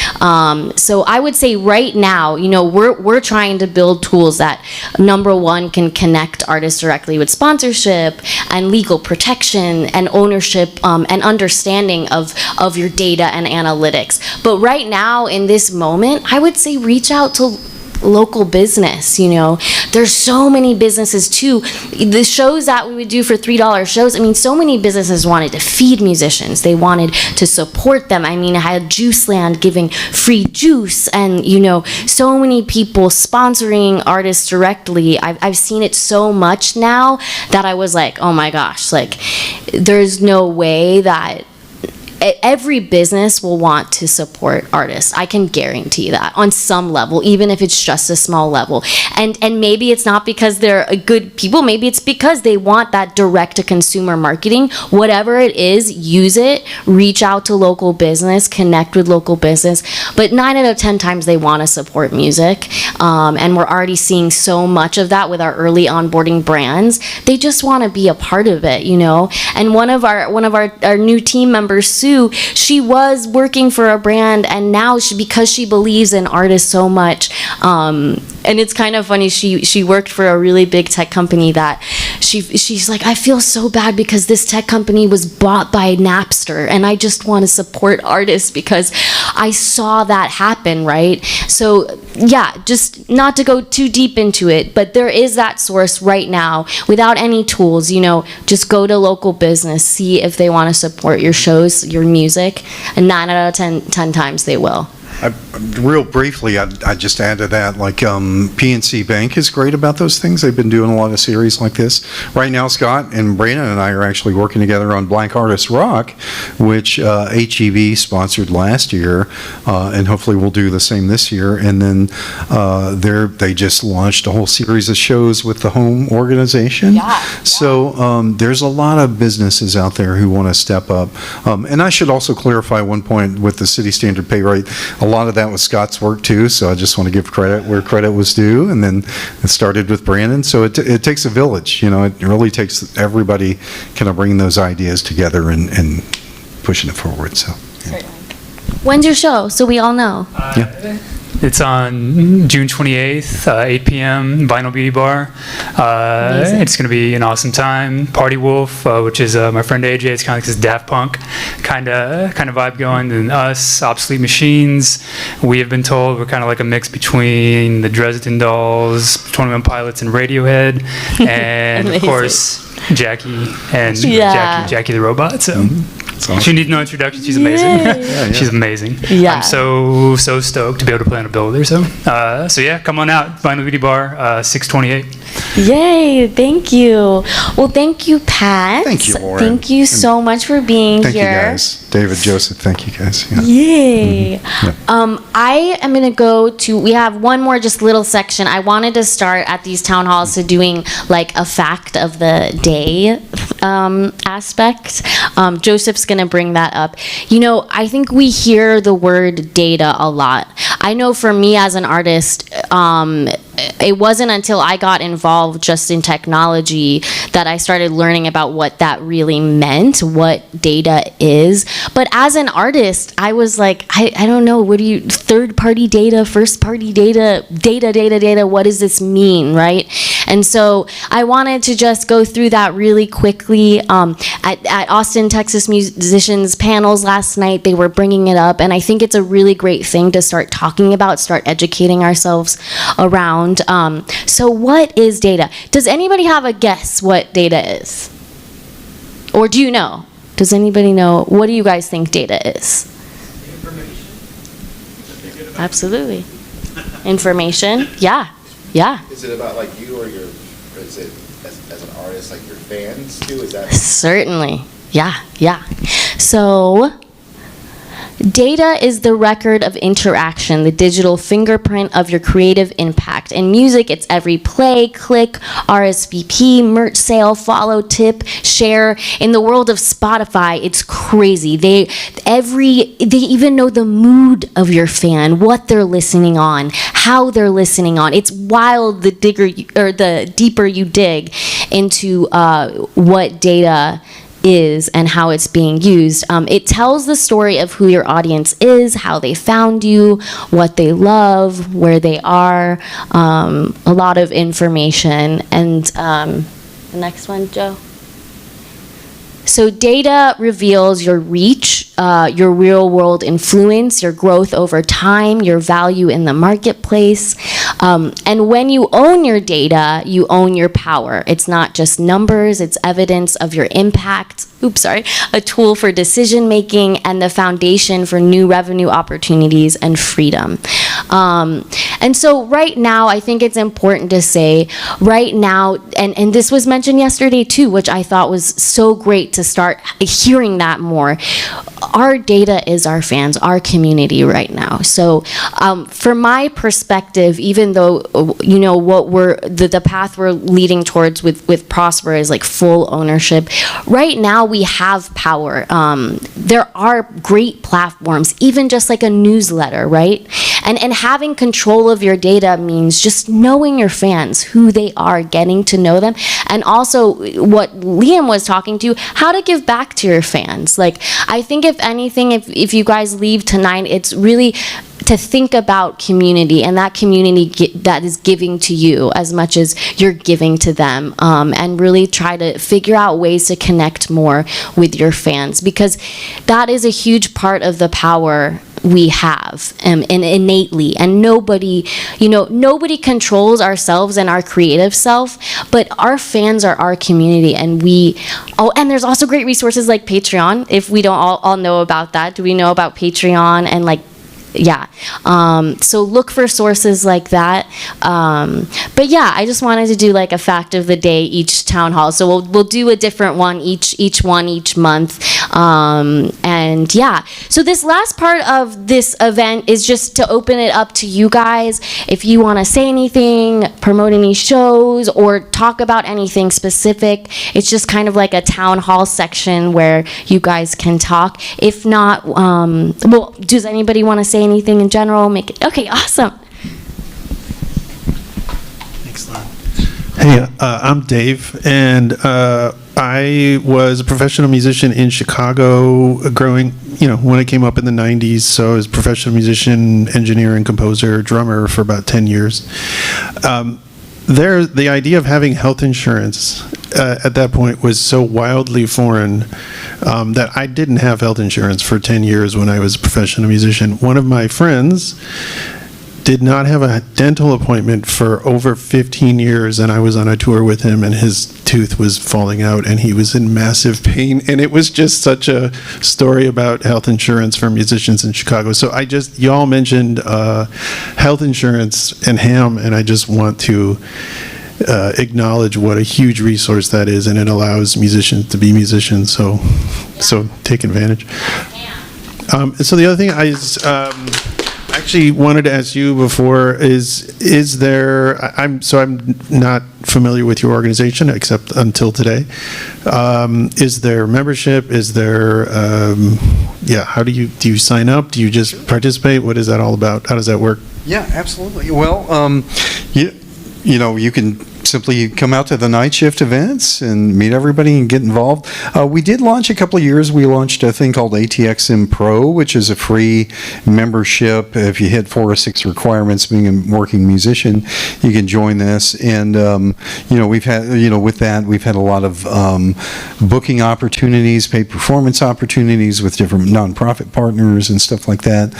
So I would say right now, we're trying to build tools that, number one, can connect artists directly with sponsorship and legal protection and ownership and understanding of your data and analytics. But right now, in this moment, I would say reach out to local business, you know. There's so many businesses too. The shows that we would do for $3 shows, I mean, so many businesses wanted to feed musicians. They wanted to support them. I mean, I had Juice Land giving free juice, and, you know, so many people sponsoring artists directly. I've seen it so much now that I was like, oh my gosh, like, there's no way that every business will want to support artists. I can guarantee that on some level, even if it's just a small level. And maybe it's not because they're good people. Maybe it's because they want that direct-to-consumer marketing. Whatever it is, use it. Reach out to local business. Connect with local business. But 9 out of 10 times they want to support music. And we're already seeing so much of that with our early onboarding brands. They just want to be a part of it, you know. And one of our new team members, Sue, she was working for a brand, and now because she believes in artists so much, and it's kind of funny, she worked for a really big tech company that she's like, I feel so bad because this tech company was bought by Napster, and I just want to support artists because I saw that happen, right? So yeah, just not to go too deep into it, but there is that source right now without any tools, you know. Just go to local business, see if they want to support your shows, your music, and 9 out of 10 times they will. Real briefly, I'd just add to that, like PNC Bank is great about those things. They've been doing a lot of series like this. Right now, Scott and Brandon and I are actually working together on Black Artist Rock, which HEB sponsored last year, and hopefully we'll do the same this year. And then they just launched a whole series of shows with the home organization. Yeah. So there's a lot of businesses out there who want to step up. And I should also clarify one point with the city standard pay rate. A lot of that was Scott's work too, so I just want to give credit where credit was due, and then it started with Brandon. So it takes a village, you know. It really takes everybody kind of bringing those ideas together and pushing it forward. So. Yeah. When's your show, so we all know? Yeah. It's on June 28th, 8 p.m., Vinyl Beauty Bar. It's going to be an awesome time. Party Wolf, which is my friend AJ. It's kind of like this Daft Punk kind of vibe going. And us, Obsolete Machines. We have been told we're kind of like a mix between the Dresden Dolls, 21 Pilots, and Radiohead. And, of course, Jackie and Jackie the Robot. So. Awesome. She needs no introduction. She's amazing. Yeah. She's amazing. Yeah. I'm so stoked to be able to play on a bill with her. So yeah, come on out. Vinyl Beauty Bar, 628. Yay! Thank you. Well, thank you, Pat. Thank you, Lauren. Thank you so much for being here. Thank you, guys. David, Joseph, thank you, guys. Yeah. Yay! Mm-hmm. Yeah. I am going to go to, we have one more just little section. I wanted to start at these town halls to doing like a fact of the day aspect. Joseph's going to bring that up. You know, I think we hear the word data a lot. I know for me as an artist, it wasn't until I got involved just in technology that I started learning about what that really meant, what data is. But as an artist, I was like, I don't know, what do you, third-party data, first-party data, what does this mean, right? And so I wanted to just go through that really quickly. At Austin, Texas musicians panels last night, they were bringing it up, and I think it's a really great thing to start talking about, start educating ourselves around. So what is data? Does anybody have a guess what data is? Or do you know? Does anybody know? What do you guys think data is? Information. Absolutely. Information. Yeah. Is it about like you, or is it as an artist, like your fans too? Is that certainly? Yeah. So data is the record of interaction, the digital fingerprint of your creative impact. In music, it's every play, click, RSVP, merch sale, follow, tip, share. In the world of Spotify, it's crazy. They even know the mood of your fan, what they're listening on, how they're listening on. It's wild the deeper you dig into what data is and how it's being used. It tells the story of who your audience is, how they found you, what they love, where they are, a lot of information. And the next one, Joe. So data reveals your reach, your real world influence, your growth over time, your value in the marketplace. And when you own your data, you own your power. It's not just numbers, it's evidence of your impact. A tool for decision making and the foundation for new revenue opportunities and freedom. And so right now, I think it's important to say, right now, and this was mentioned yesterday too, which I thought was so great to start hearing that more. Our data is our fans, our community right now. So from my perspective, even though, what the path we're leading towards with Prosper is like full ownership, right now we have power. There are great platforms, even just like a newsletter, right? And having control of your data means just knowing your fans, who they are, getting to know them, and also what Liam was talking to, how to give back to your fans. Like, I think if anything, if you guys leave tonight, it's really to think about community, and that community that is giving to you as much as you're giving to them, and really try to figure out ways to connect more with your fans, because that is a huge part of the power we have, and innately, and nobody controls ourselves and our creative self, but our fans are our community, and and there's also great resources like Patreon. If we don't all know about that, do we know about Patreon? And like, yeah, so look for sources like that. But yeah, I just wanted to do like a fact of the day each town hall. So we'll do a different one each month. And yeah, so this last part of this event is just to open it up to you guys. If you want to say anything, promote any shows, or talk about anything specific, it's just kind of like a town hall section where you guys can talk. If not, well, does anybody want to say anything in general? Make it okay. Awesome. Excellent. Hey, I'm Dave, and I was a professional musician in Chicago growing, when I came up in the 90s. So I was a professional musician, engineer, and composer, drummer for about 10 years. The idea of having health insurance at that point was so wildly foreign that I didn't have health insurance for 10 years when I was a professional musician. One of my friends did not have a dental appointment for over 15 years, and I was on a tour with him, and his tooth was falling out, and he was in massive pain, and it was just such a story about health insurance for musicians in Chicago. So y'all mentioned health insurance and HAM, and I just want to acknowledge what a huge resource that is, and it allows musicians to be musicians, so take advantage. So the other thing I actually wanted to ask you before is there, I'm not familiar with your organization except until today. Is there membership? Is there, how do you sign up? Do you just participate? What is that all about? How does that work? Yeah, absolutely. Well, you can simply come out to the night shift events and meet everybody and get involved. We did launch a couple of years. We launched a thing called ATXM Pro, which is a free membership. If you hit 4 or 6 requirements, being a working musician, you can join this. And we've had, with that, we've had a lot of booking opportunities, paid performance opportunities with different nonprofit partners and stuff like that.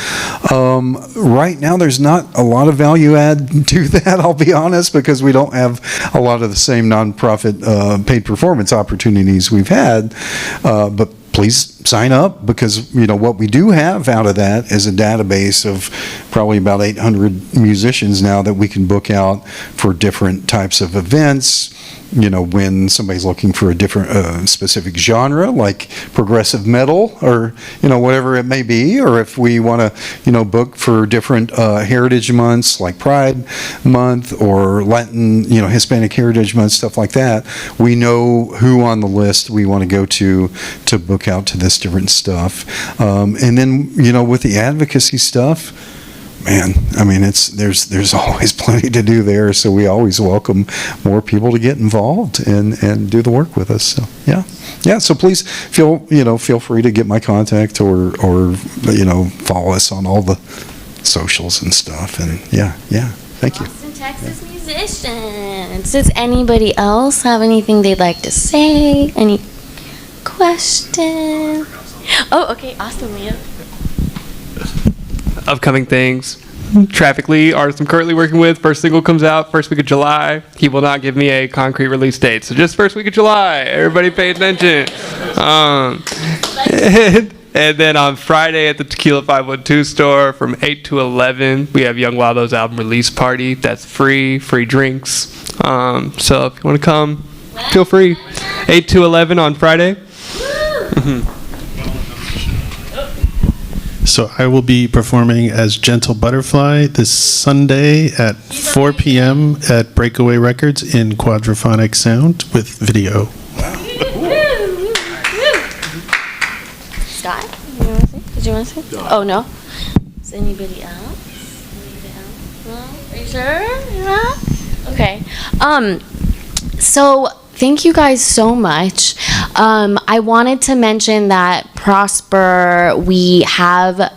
Right now, there's not a lot of value add to that, I'll be honest, because we don't have a lot of the same nonprofit paid performance opportunities we've had, but please sign up, because what we do have out of that is a database of probably about 800 musicians now that we can book out for different types of events. When somebody's looking for a different specific genre, like progressive metal or whatever it may be, or if we want to book for different heritage months like Pride Month or Latin, Hispanic Heritage Month, stuff like that, we know who on the list we want to go to book out to this different stuff. And then with the advocacy stuff, man, I mean, there's always plenty to do there, so we always welcome more people to get involved and do the work with us. So yeah. So please feel free to get my contact or follow us on all the socials and stuff. And yeah. Thank you. Austin, Texas musicians. Does anybody else have anything they'd like to say? Any question? Oh, okay, awesome, Leah. Upcoming things. Traffically, artist I'm currently working with, first single comes out first week of July. He will not give me a concrete release date, so just first week of July. Everybody pay attention. And then on Friday at the Tequila 512 store from 8 to 11, we have Young Waldo's album release party. That's free drinks. So if you want to come, feel free. 8 to 11 on Friday. So I will be performing as Gentle Butterfly this Sunday at 4 p.m. at Breakaway Records in Quadraphonic Sound with video. Scott, did you want to say? Oh, no? Is anybody else? No? Are you sure? Yeah? Okay. So thank you guys so much. I wanted to mention that Prosper, we have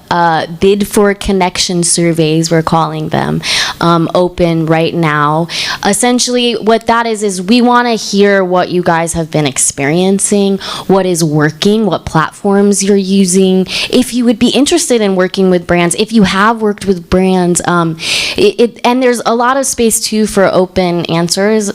bid for connection surveys, we're calling them, open right now. Essentially, what that is we want to hear what you guys have been experiencing, what is working, what platforms you're using, if you would be interested in working with brands, if you have worked with brands, and there's a lot of space too for open answers.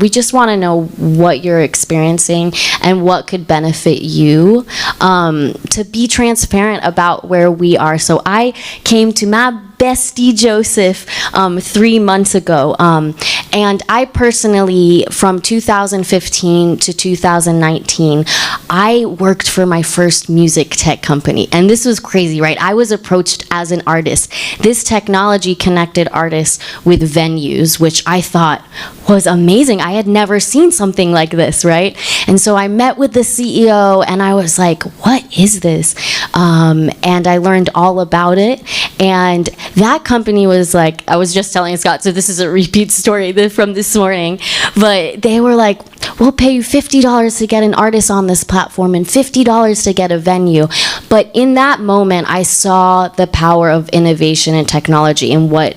We just want to know what you're experiencing and what could benefit you, to be transparent about where we are. So I came to my bestie Joseph 3 months ago, and I personally, from 2015 to 2019, I worked for my first music tech company, and this was crazy, right? I was approached as an artist. This technology connected artists with venues, which I thought was amazing. I had never seen something like this, right? And so I met with the CEO, and I was like, what is this? And I learned all about it, and that company was like, I was just telling Scott, so this is a repeat story from this morning, but they were like, we'll pay you $50 to get an artist on this platform and $50 to get a venue. But in that moment, I saw the power of innovation and technology and what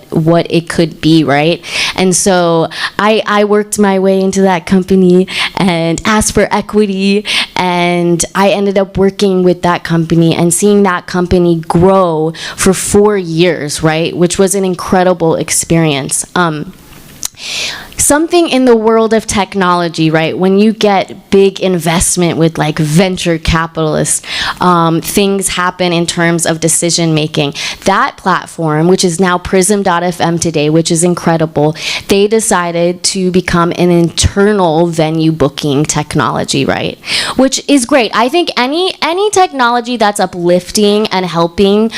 it could be, right? And so I worked my way into that company and asked for equity, and I ended up working with that company and seeing that company grow for 4 years, right? Which was an incredible experience. Something in the world of technology, right? When you get big investment with like venture capitalists, things happen in terms of decision making. That platform, which is now Prism.fm today, which is incredible, they decided to become an internal venue booking technology, right? Which is great. I think any technology that's uplifting and helping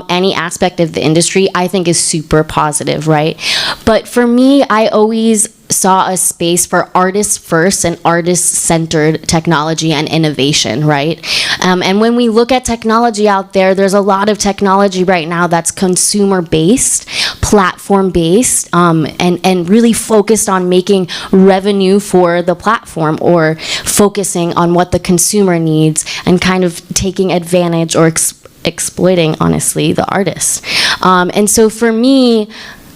any aspect of the industry, I think is super positive, right? But for me, I always saw a space for artists first and artist-centered technology and innovation, right? And when we look at technology out there, there's a lot of technology right now that's consumer-based, platform-based, and really focused on making revenue for the platform or focusing on what the consumer needs and kind of taking advantage or exploiting, honestly, the artists. And so for me,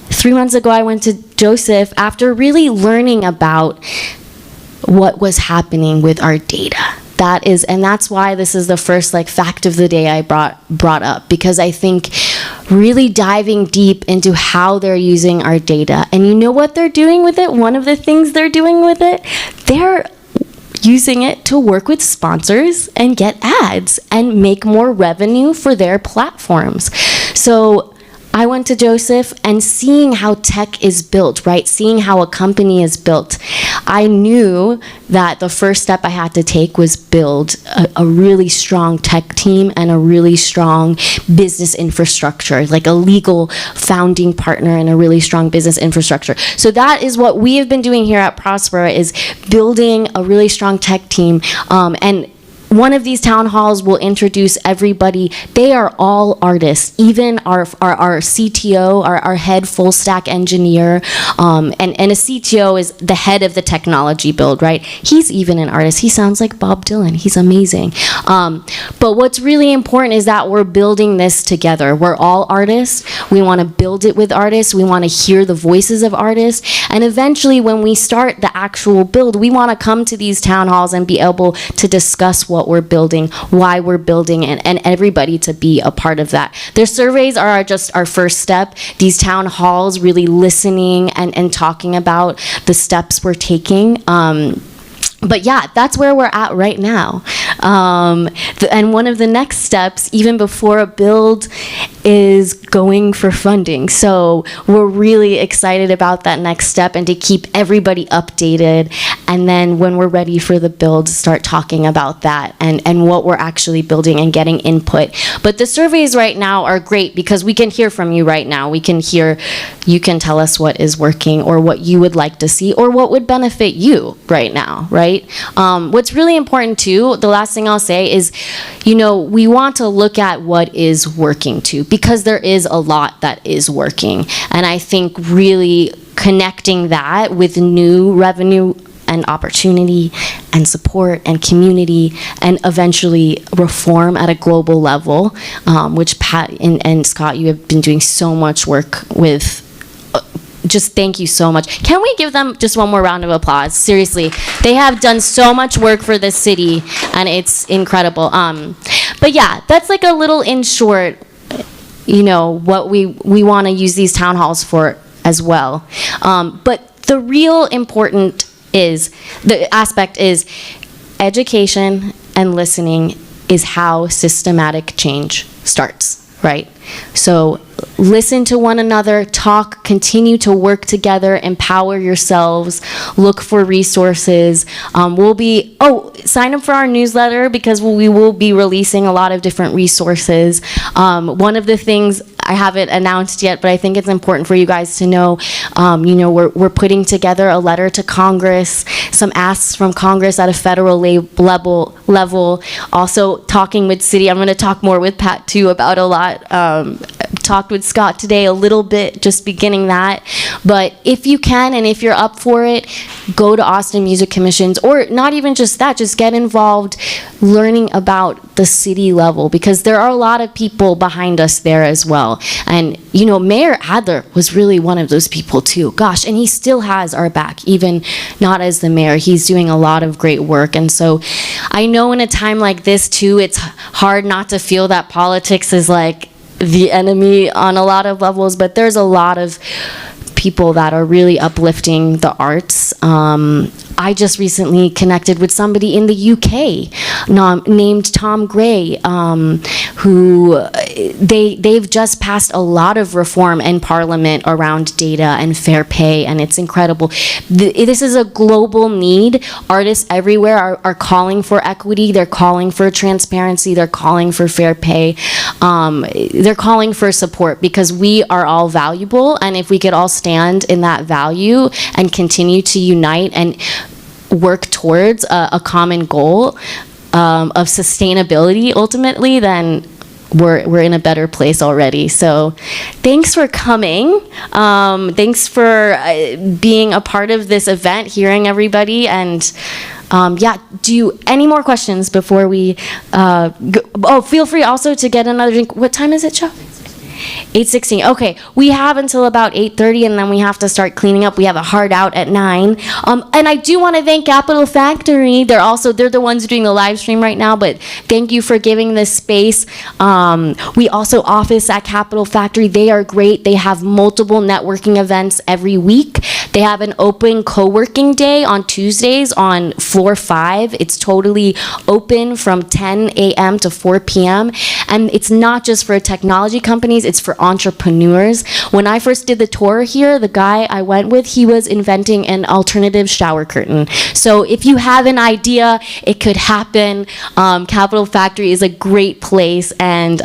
3 months ago, I went to Joseph after really learning about what was happening with our data. That's why this is the first fact of the day I brought up, because I think really diving deep into how they're using our data. And you know what they're doing with it? One of the things they're doing with it, they're using it to work with sponsors and get ads and make more revenue for their platforms. So I went to Joseph, and seeing how tech is built, right? Seeing how a company is built, I knew that the first step I had to take was build a really strong tech team and a really strong business infrastructure, like a legal founding partner and a really strong business infrastructure. So that is what we have been doing here at Prospera, is building a really strong tech team, and one of these town halls will introduce everybody. They are all artists, even our CTO, our head full stack engineer, and a CTO is the head of the technology build, right? He's even an artist. He sounds like Bob Dylan. He's amazing. But what's really important is that we're building this together. We're all artists. We want to build it with artists. We want to hear the voices of artists. And eventually, when we start the actual build, we want to come to these town halls and be able to discuss what what we're building, why we're building, and everybody to be a part of that. Their surveys are just our first step. These town halls, really listening and talking about the steps we're taking. But yeah, that's where we're at right now. And one of the next steps, even before a build, is going for funding. So we're really excited about that next step and to keep everybody updated. And then when we're ready for the build, start talking about that and what we're actually building and getting input. But the surveys right now are great because we can hear from you right now. We can hear, you can tell us what is working or what you would like to see or what would benefit you right now, right? What's really important too, the last thing I'll say is, we want to look at what is working too, because there is a lot that is working. And I think really connecting that with new revenue and opportunity and support and community and eventually reform at a global level, which Pat and Scott, you have been doing so much work with. Just thank you so much. Can we give them just one more round of applause? Seriously, they have done so much work for this city, and it's incredible. But yeah, that's like a little in short, what we want to use these town halls for as well. But the real important aspect is education and listening is how systematic change starts, right? So listen to one another, talk, continue to work together, empower yourselves, look for resources. Sign up for our newsletter because we will be releasing a lot of different resources. One of the things, I haven't announced yet, but I think it's important for you guys to know, we're putting together a letter to Congress, some asks from Congress at a federal level, also talking with city. I'm going to talk more with Pat too about a lot. Talked with Scott today a little bit, just beginning that. But if you can and if you're up for it, go to Austin Music Commissions, or not even just that, just get involved learning about the city level, because there are a lot of people behind us there as well. And Mayor Adler was really one of those people too. Gosh, and he still has our back, even not as the mayor. He's doing a lot of great work. And so I know in a time like this too, it's hard not to feel that politics is like the enemy on a lot of levels, but there's a lot of people that are really uplifting the arts. I just recently connected with somebody in the UK named Tom Gray, who they've just passed a lot of reform in Parliament around data and fair pay, and it's incredible. This is a global need. Artists everywhere are calling for equity. They're calling for transparency. They're calling for fair pay. They're calling for support because we are all valuable, and if we could all stand in that value and continue to unite and work towards a common goal of sustainability ultimately, then we're in a better place already. So thanks for coming. Thanks for being a part of this event, hearing everybody, and any more questions before we go? Feel free also to get another drink. What time is it, Joe? 8:16. Okay, we have until about 8:30, and then we have to start cleaning up. We have a hard out at 9. And I do want to thank Capital Factory. They're the ones doing the live stream right now, but thank you for giving this space. We also office at Capital Factory. They are great. They have multiple networking events every week. They have an open co-working day on Tuesdays on floor 5. It's totally open from 10 a.m. to 4 p.m. And it's not just for technology companies, it's for entrepreneurs. When I first did the tour here, the guy I went with, he was inventing an alternative shower curtain. So if you have an idea, it could happen. Capital Factory is a great place, and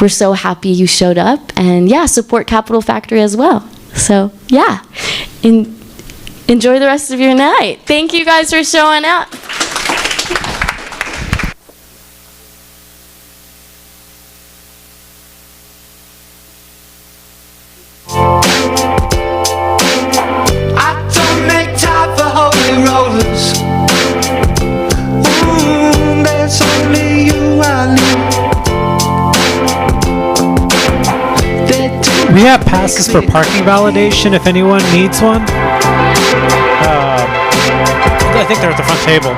we're so happy you showed up. And yeah, support Capital Factory as well. So yeah, enjoy the rest of your night. Thank you guys for showing up. We have passes for parking validation if anyone needs one. I think they're at the front table.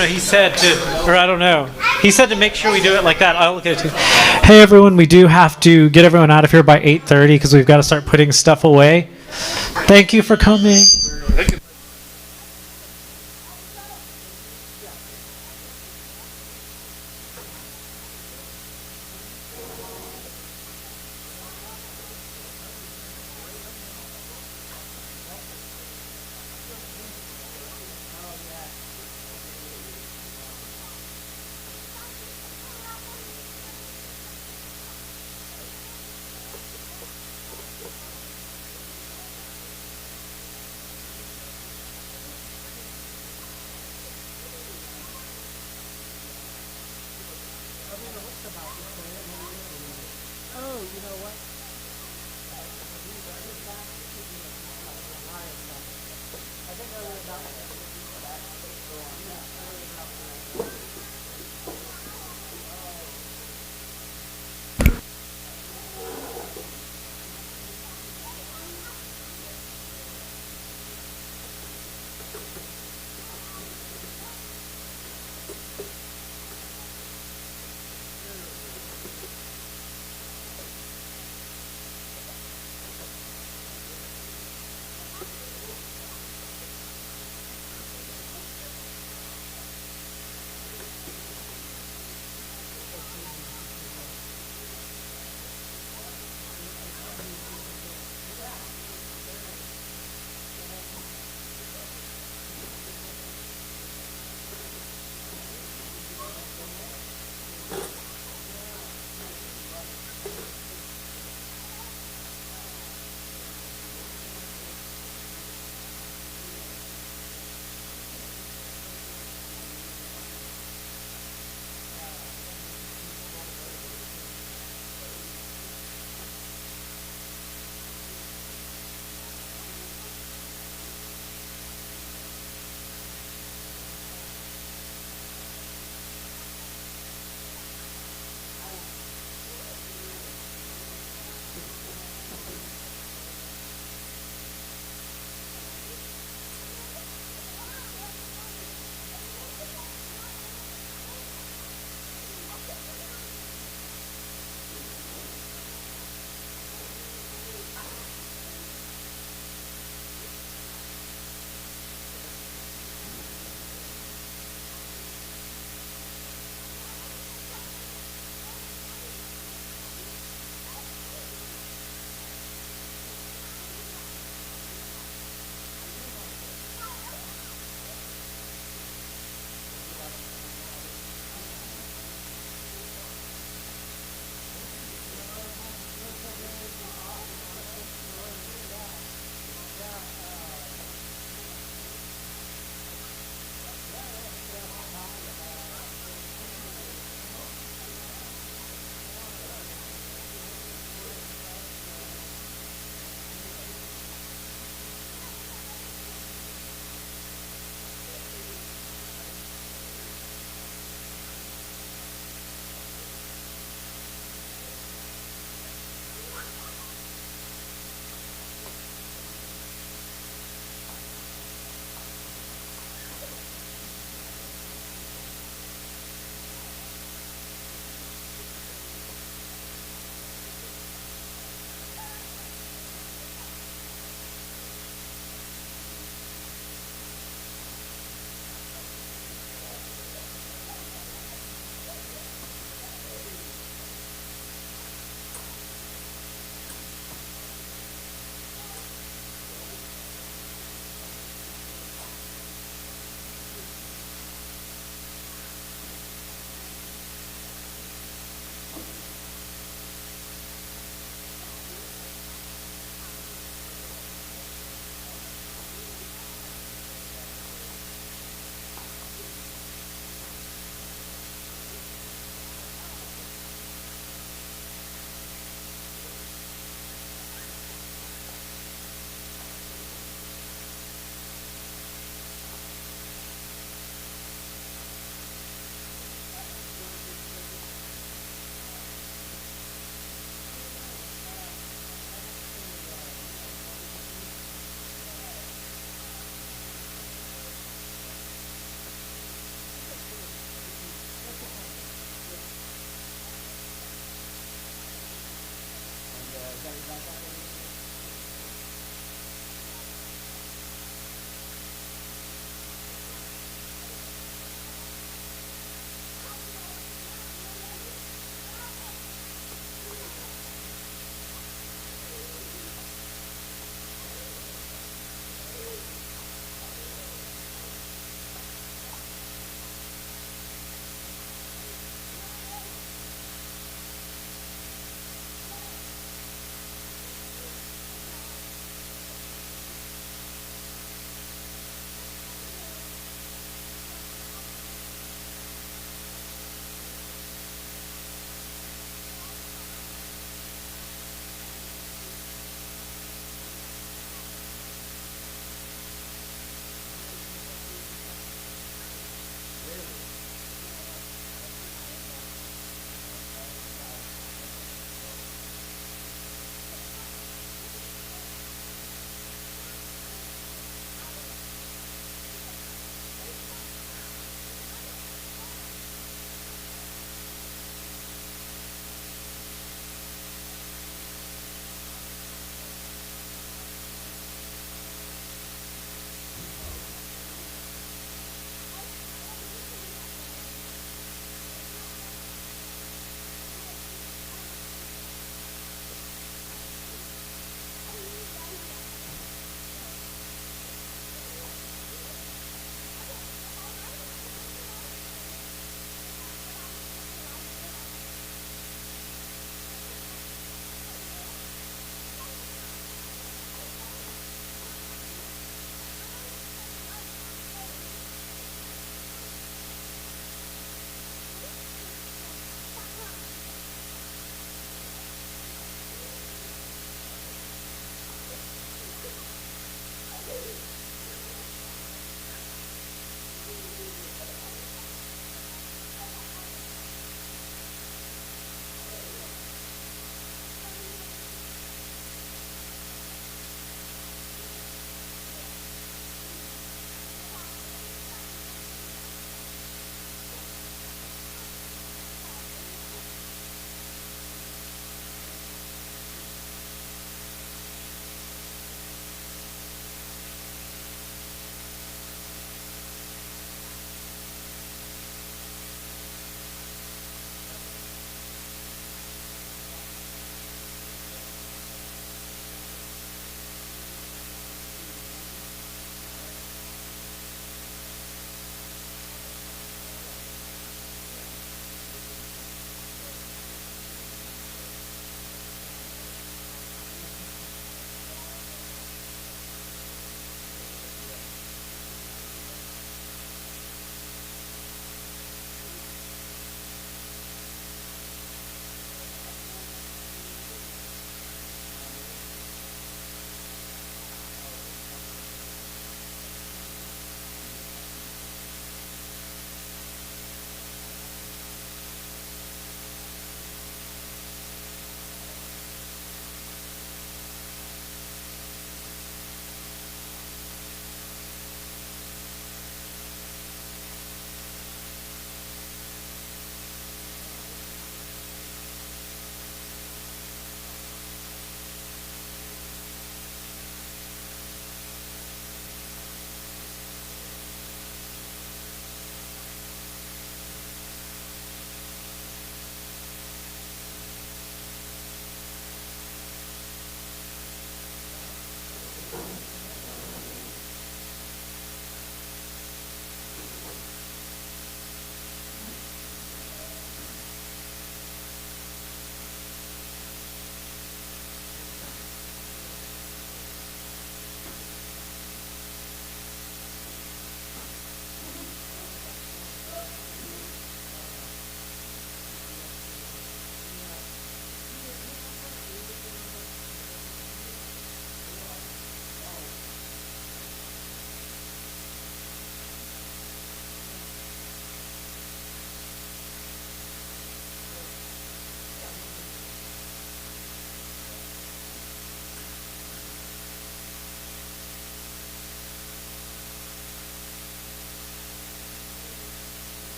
No, he said to, or I don't know. He said to make sure we do it like that. I'll look at it too. Hey everyone, we do have to get everyone out of here by 8:30 because we've got to start putting stuff away. Thank you for coming.